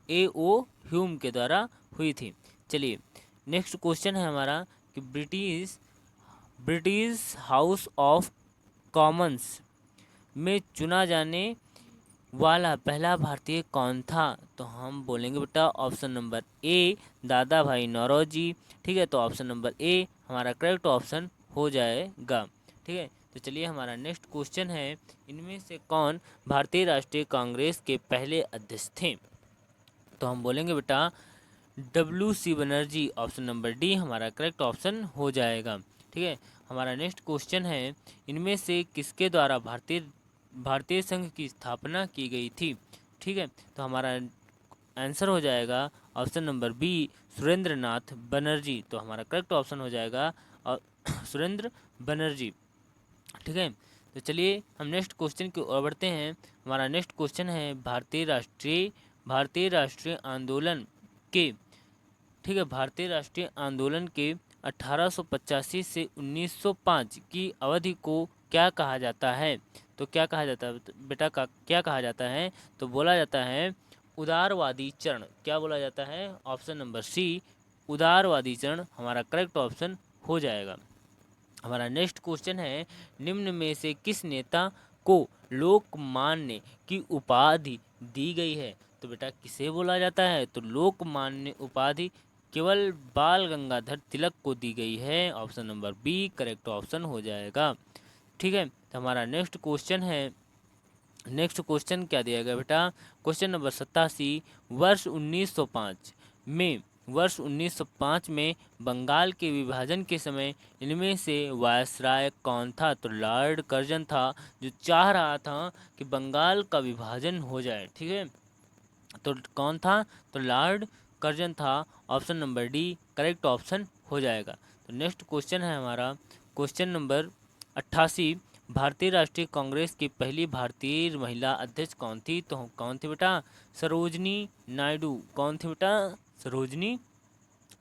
ए.ओ. ह्यूम के द्वारा हुई थी। चलिए नेक्स्ट क्वेश्चन है हमारा कि ब्रिटिश हाउस ऑफ कॉमन्स में चुना जाने वाला पहला भारतीय कौन था? तो हम बोलेंगे बेटा ऑप्शन नंबर ए दादा भाई नौरोजी। ठीक है, तो ऑप्शन नंबर ए हमारा करेक्ट ऑप्शन हो जाएगा। ठीक है, तो चलिए हमारा नेक्स्ट क्वेश्चन है इनमें से कौन भारतीय राष्ट्रीय कांग्रेस के पहले अध्यक्ष थे? तो हम बोलेंगे बेटा WC Banerjee, option number D हमारा करेक्ट ऑप्शन हो जाएगा। ठीक है, हमारा नेक्स्ट क्वेश्चन है, इनमें से किसके द्वारा भारतीय संघ की स्थापना की गई थी। ठीक है, तो हमारा आंसर हो जाएगा ऑप्शन नंबर बी, सुरेंद्र नाथ बनर्जी। तो हमारा करेक्ट ऑप्शन हो जाएगा और सुरेंद्र बनर्जी। ठीक है, तो चलिए हम नेक्स्ट क्वेश्चन की ओर बढ़ते हैं। हमारा नेक्स्ट क्वेश्चन है, भारतीय राष्ट्रीय आंदोलन के, ठीक है, भारतीय राष्ट्रीय आंदोलन के 1885 से 1905 की अवधि को क्या कहा जाता है। तो क्या कहा जाता है बेटा, का क्या कहा जाता है, तो बोला जाता है उदारवादी चरण। क्या बोला जाता है, ऑप्शन नंबर सी, उदारवादी चरण हमारा करेक्ट ऑप्शन हो जाएगा। हमारा नेक्स्ट क्वेश्चन है, निम्न में से किस नेता को लोकमान्य की उपाधि दी गई है। तो बेटा किसे बोला जाता है, तो लोकमान्य उपाधि केवल बाल गंगाधर तिलक को दी गई है। Option number B correct option हो जाएगा। ठीक है, तो हमारा नेक्स्ट क्वेश्चन है, नेक्स्ट क्वेश्चन क्या दिया गया बेटा, क्वेश्चन नंबर 87, वर्ष 1905 में बंगाल के विभाजन के समय इनमें से वायसराय कौन था। तो लॉर्ड कर्जन था, जो चाह रहा था कि बंगाल का विभाजन हो जाए। ठीक है, तो कौन था, तो लॉर्ड कर्जन था। Option number D correct option हो जाएगा। तो नेक्स्ट क्वेश्चन है हमारा क्वेश्चन नंबर 88, भारतीय राष्ट्रीय कांग्रेस की पहली भारतीय महिला अध्यक्ष कौन थी। तो कौन थी बेटा, सरोजनी नायडू। कौन थी बेटा, सरोजनी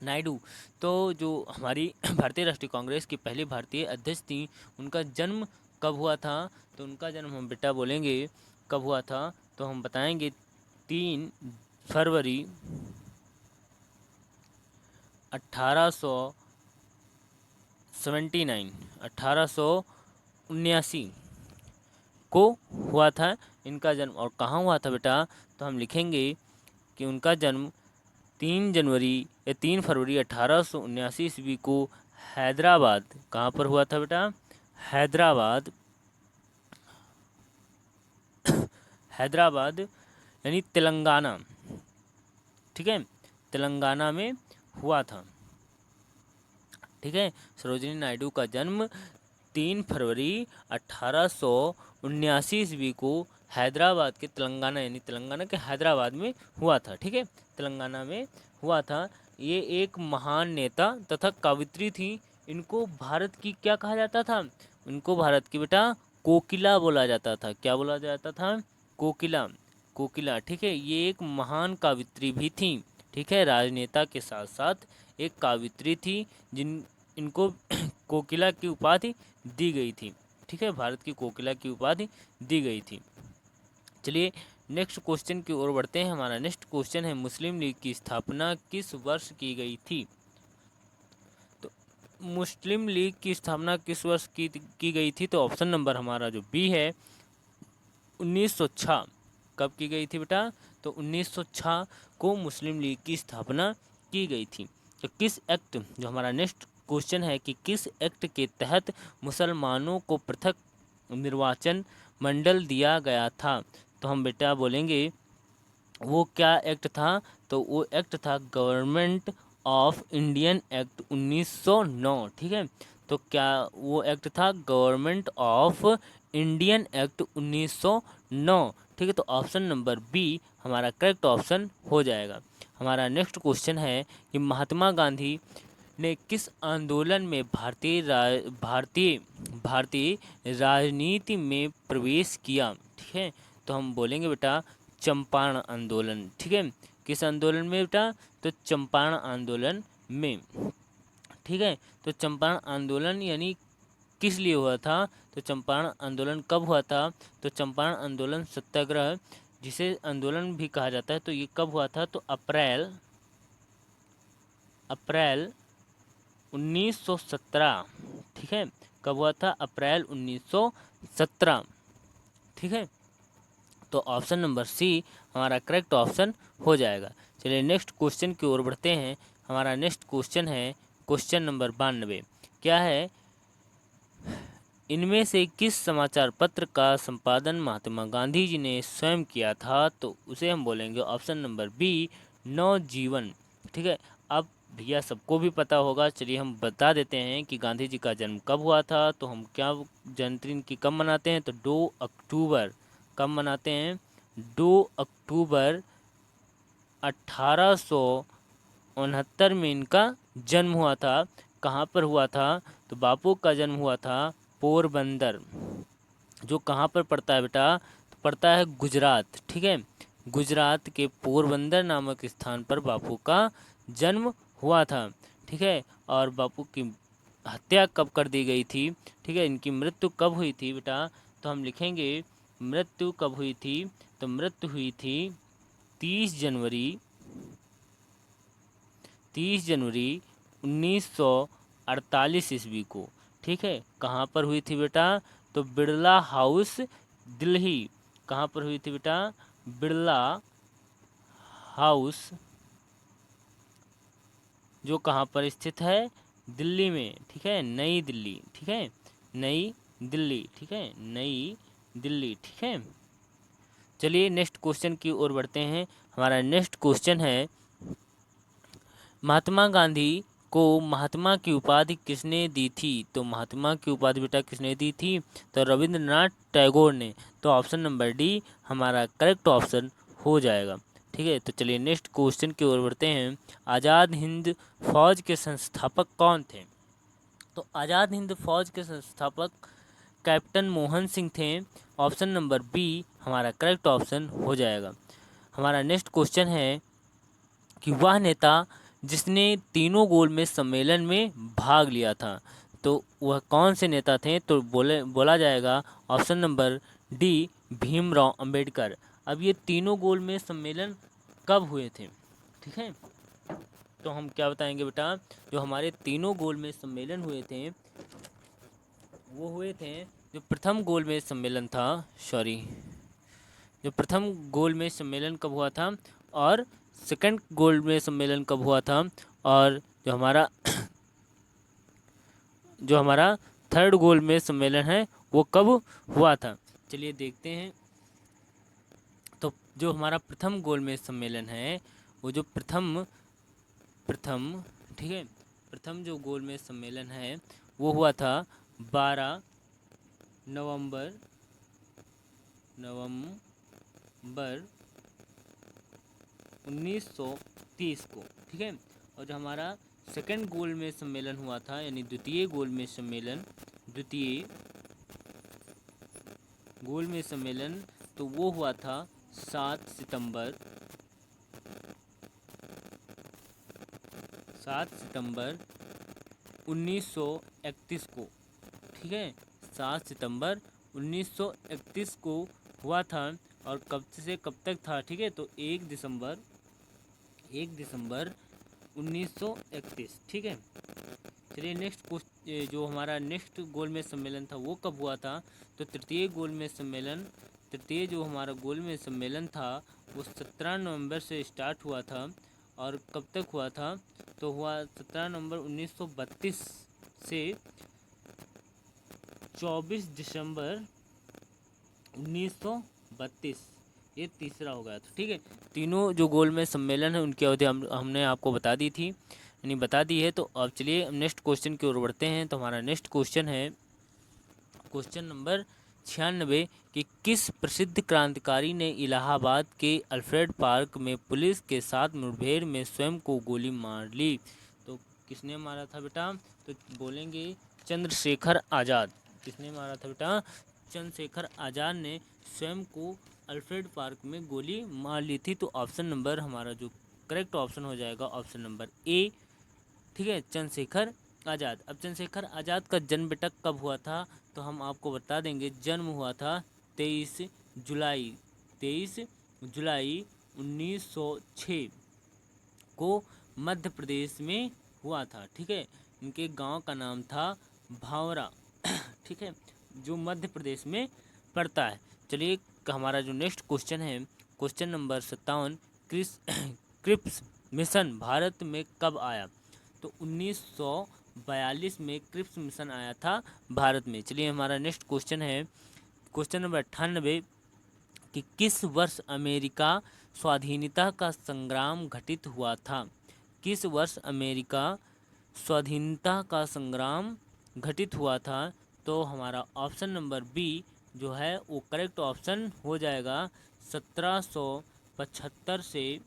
नायडू। तो जो हमारी भारतीय राष्ट्रीय कांग्रेस की पहली भारतीय अध्यक्ष थी, उनका जन्म कब हुआ था। तो उनका जन्म हम बेटा बोलेंगे कब हुआ था, तो हम बताएंगे 3 फरवरी 1879 को हुआ था इनका जन्म। और कहाँ हुआ था बेटा, तो हम लिखेंगे कि उनका जन्म 3 फरवरी 1879 ईस्वी को हैदराबाद, कहाँ पर हुआ था बेटा, हैदराबाद हैदराबाद यानी तेलंगाना। ठीक है, तेलंगाना में हुआ था। ठीक है, सरोजिनी नायडू का जन्म 3 फरवरी 1879 ईस्वी को हैदराबाद के तेलंगाना यानी तेलंगाना के हैदराबाद में हुआ था। ठीक है, तेलंगाना में हुआ था। ये एक महान नेता तथा कवयित्री थी। इनको भारत की क्या कहा जाता था, इनको भारत की बेटा कोकिला बोला जाता था। क्या बोला जाता था, कोकिला, कोकिला। ठीक है, ये एक महान कवयित्री भी थी। ठीक है, राजनेता के साथ साथ एक कवयित्री थी, इनको कोकिला की उपाधि दी गई थी। ठीक है, भारत की कोकिला की उपाधि दी गई थी। चलिए नेक्स्ट क्वेश्चन की ओर बढ़ते हैं। हमारा नेक्स्ट क्वेश्चन है, मुस्लिम लीग की स्थापना किस वर्ष की गई थी। तो मुस्लिम लीग की स्थापना किस वर्ष की गई थी, तो ऑप्शन नंबर हमारा जो बी है 1906। कब की गई थी बेटा, तो 1906 को मुस्लिम लीग की स्थापना की गई थी। तो किस एक्ट, जो हमारा नेक्स्ट क्वेश्चन है कि किस एक्ट के तहत मुसलमानों को पृथक निर्वाचन मंडल दिया गया था। तो हम बेटा बोलेंगे वो क्या एक्ट था, तो वो एक्ट था गवर्नमेंट ऑफ इंडियन एक्ट 1909। ठीक है, तो क्या वो एक्ट था, गवर्नमेंट ऑफ इंडियन एक्ट 1909। ठीक है, तो ऑप्शन नंबर बी हमारा करेक्ट ऑप्शन हो जाएगा। हमारा नेक्स्ट क्वेश्चन है कि महात्मा गांधी ने किस आंदोलन में भारतीय राजनीति में प्रवेश किया। ठीक है, तो हम बोलेंगे बेटा चंपारण आंदोलन। ठीक है, किस आंदोलन में बेटा, तो चंपारण आंदोलन में। ठीक है, तो चंपारण आंदोलन यानी किस लिए हुआ था, तो चंपारण आंदोलन कब हुआ था, तो चंपारण आंदोलन सत्याग्रह जिसे आंदोलन भी कहा जाता है, तो ये कब हुआ था, तो अप्रैल 1917। ठीक है, कब हुआ था, अप्रैल 1917। ठीक है, तो ऑप्शन नंबर सी हमारा करेक्ट ऑप्शन हो जाएगा। चलिए नेक्स्ट क्वेश्चन की ओर बढ़ते हैं। हमारा नेक्स्ट क्वेश्चन है क्वेश्चन नंबर 92। क्या है, इनमें से किस समाचार पत्र का संपादन महात्मा गांधी जी ने स्वयं किया था। तो उसे हम बोलेंगे ऑप्शन नंबर बी नवजीवन। ठीक है। अब भैया सबको भी पता होगा, चलिए हम बता देते हैं कि गांधी जी का जन्म कब हुआ था। तो हम क्या जयंती इनकी कब मनाते हैं, तो 2 अक्टूबर। कब मनाते हैं, 2 अक्टूबर 1869 में इनका जन्म हुआ था। कहाँ पर हुआ था, तो बापू का जन्म हुआ था पोरबंदर, जो कहाँ पर पड़ता है बेटा, तो पड़ता है गुजरात, ठीक है। गुजरात के पोरबंदर नामक स्थान पर बापू का जन्म हुआ था, ठीक है। और बापू की हत्या कब कर दी गई थी, ठीक है, इनकी मृत्यु कब हुई थी बेटा, तो हम लिखेंगे मृत्यु कब हुई थी, तो मृत्यु हुई थी 30 जनवरी 1948 ईस्वी को, ठीक है। कहाँ पर हुई थी बेटा, तो बिरला हाउस दिल्ली। कहाँ पर हुई थी बेटा, बिरला हाउस, जो कहाँ पर स्थित है, दिल्ली में, ठीक है, नई दिल्ली, ठीक है, नई दिल्ली, ठीक है, नई दिल्ली, ठीक है। चलिए नेक्स्ट क्वेश्चन की ओर बढ़ते हैं। हमारा नेक्स्ट क्वेश्चन है, महात्मा गांधी को महात्मा की उपाधि किसने दी थी, तो महात्मा की उपाधि बेटा किसने दी थी, तो रविंद्रनाथ टैगोर ने। तो ऑप्शन नंबर डी हमारा करेक्ट ऑप्शन हो जाएगा, ठीक है। तो चलिए नेक्स्ट क्वेश्चन की ओर बढ़ते हैं। आज़ाद हिंद फौज के संस्थापक कौन थे, तो आज़ाद हिंद फौज के संस्थापक कैप्टन मोहन सिंह थे। ऑप्शन नंबर बी हमारा करेक्ट ऑप्शन हो जाएगा। हमारा नेक्स्ट क्वेश्चन है कि वह नेता जिसने तीनों गोलमेज सम्मेलन में भाग लिया था, तो वह कौन से नेता थे, तो बोला जाएगा option number D Bhimrao Ambedkar. अब ये तीनों गोलमेज सम्मेलन कब हुए थे, ठीक है, तो हम क्या बताएंगे बेटा, जो हमारे तीनों गोलमेज सम्मेलन हुए थे वो हुए थे, जो प्रथम गोलमेज सम्मेलन था, जो प्रथम गोलमेज सम्मेलन कब हुआ था, और सेकंड गोलमेज सम्मेलन कब हुआ था, और जो हमारा थर्ड गोलमेज सम्मेलन है वो कब हुआ था। चलिए देखते हैं। तो जो हमारा प्रथम गोलमेज सम्मेलन है, वो जो प्रथम ठीक है, प्रथम जो गोलमेज सम्मेलन है वो हुआ था 12 नवंबर 1930 को, ठीक है। और जो हमारा सेकंड गोलमेज सम्मेलन हुआ था, यानी द्वितीय गोलमेज सम्मेलन, तो वो हुआ था 7 सितंबर 1931 को, ठीक है, 7 सितंबर 1931 को हुआ था। और कब से कब तक था, ठीक है, तो 1 दिसंबर 1931, ठीक है। चलिए नेक्स्ट क्वेश्चन, जो हमारा नेक्स्ट गोलमेज सम्मेलन था वो कब हुआ था, तो तृतीय जो हमारा गोलमेज सम्मेलन था वो 17 नवंबर से स्टार्ट हुआ था, और कब तक हुआ था, तो हुआ 17 नवंबर 1932 से 24 दिसंबर 1932, ये तीसरा हो गया था, ठीक है। तीनों जो गोलमेज सम्मेलन है उनकी अवधि हमने आपको बता दी थी, यानी बता दी है। तो अब चलिए नेक्स्ट क्वेश्चन की ओर बढ़ते हैं। तो हमारा नेक्स्ट क्वेश्चन है क्वेश्चन नंबर 96 कि किस प्रसिद्ध क्रांतिकारी ने इलाहाबाद के अल्फ्रेड पार्क में पुलिस के साथ मुठभेड़ में स्वयं को गोली मार ली, तो किसने मारा था बेटा, तो बोलेंगे चंद्रशेखर आज़ाद। किसने मारा था बेटा, चंद्रशेखर आज़ाद ने स्वयं को अल्फ्रेड पार्क में गोली मार ली थी। तो ऑप्शन नंबर हमारा जो करेक्ट ऑप्शन हो जाएगा ऑप्शन नंबर ए, ठीक है, चंद्रशेखर आज़ाद। अब चंद्रशेखर आज़ाद का जन्म बेटा कब हुआ था, तो हम आपको बता देंगे। जन्म हुआ था 23 जुलाई 1906 को मध्य प्रदेश में हुआ था, ठीक है। इनके गांव का नाम था भावरा, ठीक है, जो मध्य प्रदेश में पड़ता है। चलिए हमारा जो नेक्स्ट क्वेश्चन है question number 57 Cripps mission Bharat में कब आया, तो 1942 में क्रिप्स मिशन आया था भारत में। चलिए हमारा नेक्स्ट क्वेश्चन है क्वेश्चन नंबर 98 कि किस वर्ष अमेरिका स्वाधीनता का संग्राम घटित हुआ था, किस वर्ष अमेरिका स्वाधीनता का संग्राम घटित हुआ था? तो हमारा ऑप्शन नंबर बी जो है वो करेक्ट ऑप्शन हो जाएगा 1775 से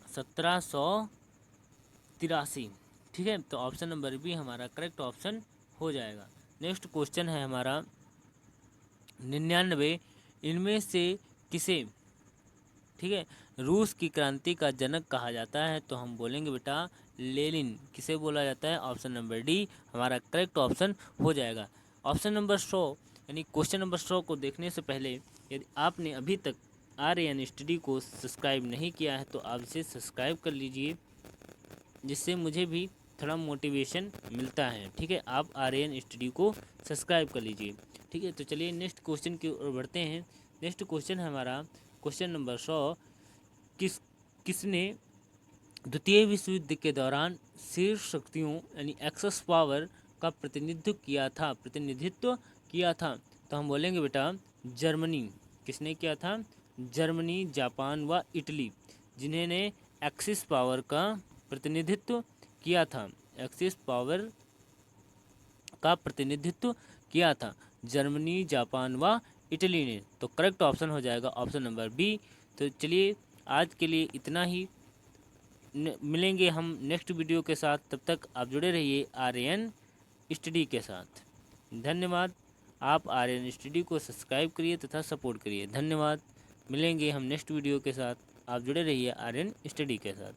1783। ठीक है, तो ऑप्शन नंबर बी हमारा करेक्ट ऑप्शन हो जाएगा। नेक्स्ट क्वेश्चन है हमारा 99, इनमें से किसे, ठीक है, रूस की क्रांति का जनक कहा जाता है? तो हम बोलेंगे बेटा लेनिन। किसे बोला जाता है? ऑप्शन नंबर डी हमारा करेक्ट ऑप्शन हो जाएगा। ऑप्शन नंबर 100 यानी क्वेश्चन नंबर 100 को देखने से पहले यदि आपने अभी तक आर्यन स्टडी को सब्सक्राइब नहीं किया है तो आप इसे सब्सक्राइब कर लीजिए, जिससे मुझे भी थोड़ा मोटिवेशन मिलता है। ठीक है, आप आर्यन स्टडी को सब्सक्राइब कर लीजिए। ठीक है, तो चलिए नेक्स्ट क्वेश्चन की ओर बढ़ते हैं। नेक्स्ट क्वेश्चन है हमारा क्वेश्चन नंबर 100, किसने द्वितीय विश्व युद्ध के दौरान शीर्ष शक्तियों यानी एक्सेस पावर का प्रतिनिधित्व किया था? तो हम बोलेंगे बेटा जर्मनी। किसने किया था? जर्मनी, जापान व इटली, जिन्होंने एक्सिस पावर का प्रतिनिधित्व किया था। एक्सिस पावर का प्रतिनिधित्व किया था जर्मनी, जापान व इटली ने। तो करेक्ट ऑप्शन हो जाएगा ऑप्शन नंबर बी। तो चलिए आज के लिए इतना ही, मिलेंगे हम नेक्स्ट वीडियो के साथ। तब तक आप जुड़े रहिए आर्यन स्टडी के साथ। धन्यवाद। आप आर्यन स्टडी को सब्सक्राइब करिए तथा सपोर्ट करिए। धन्यवाद। मिलेंगे हम नेक्स्ट वीडियो के साथ। आप जुड़े रहिए आर्यन स्टडी के साथ।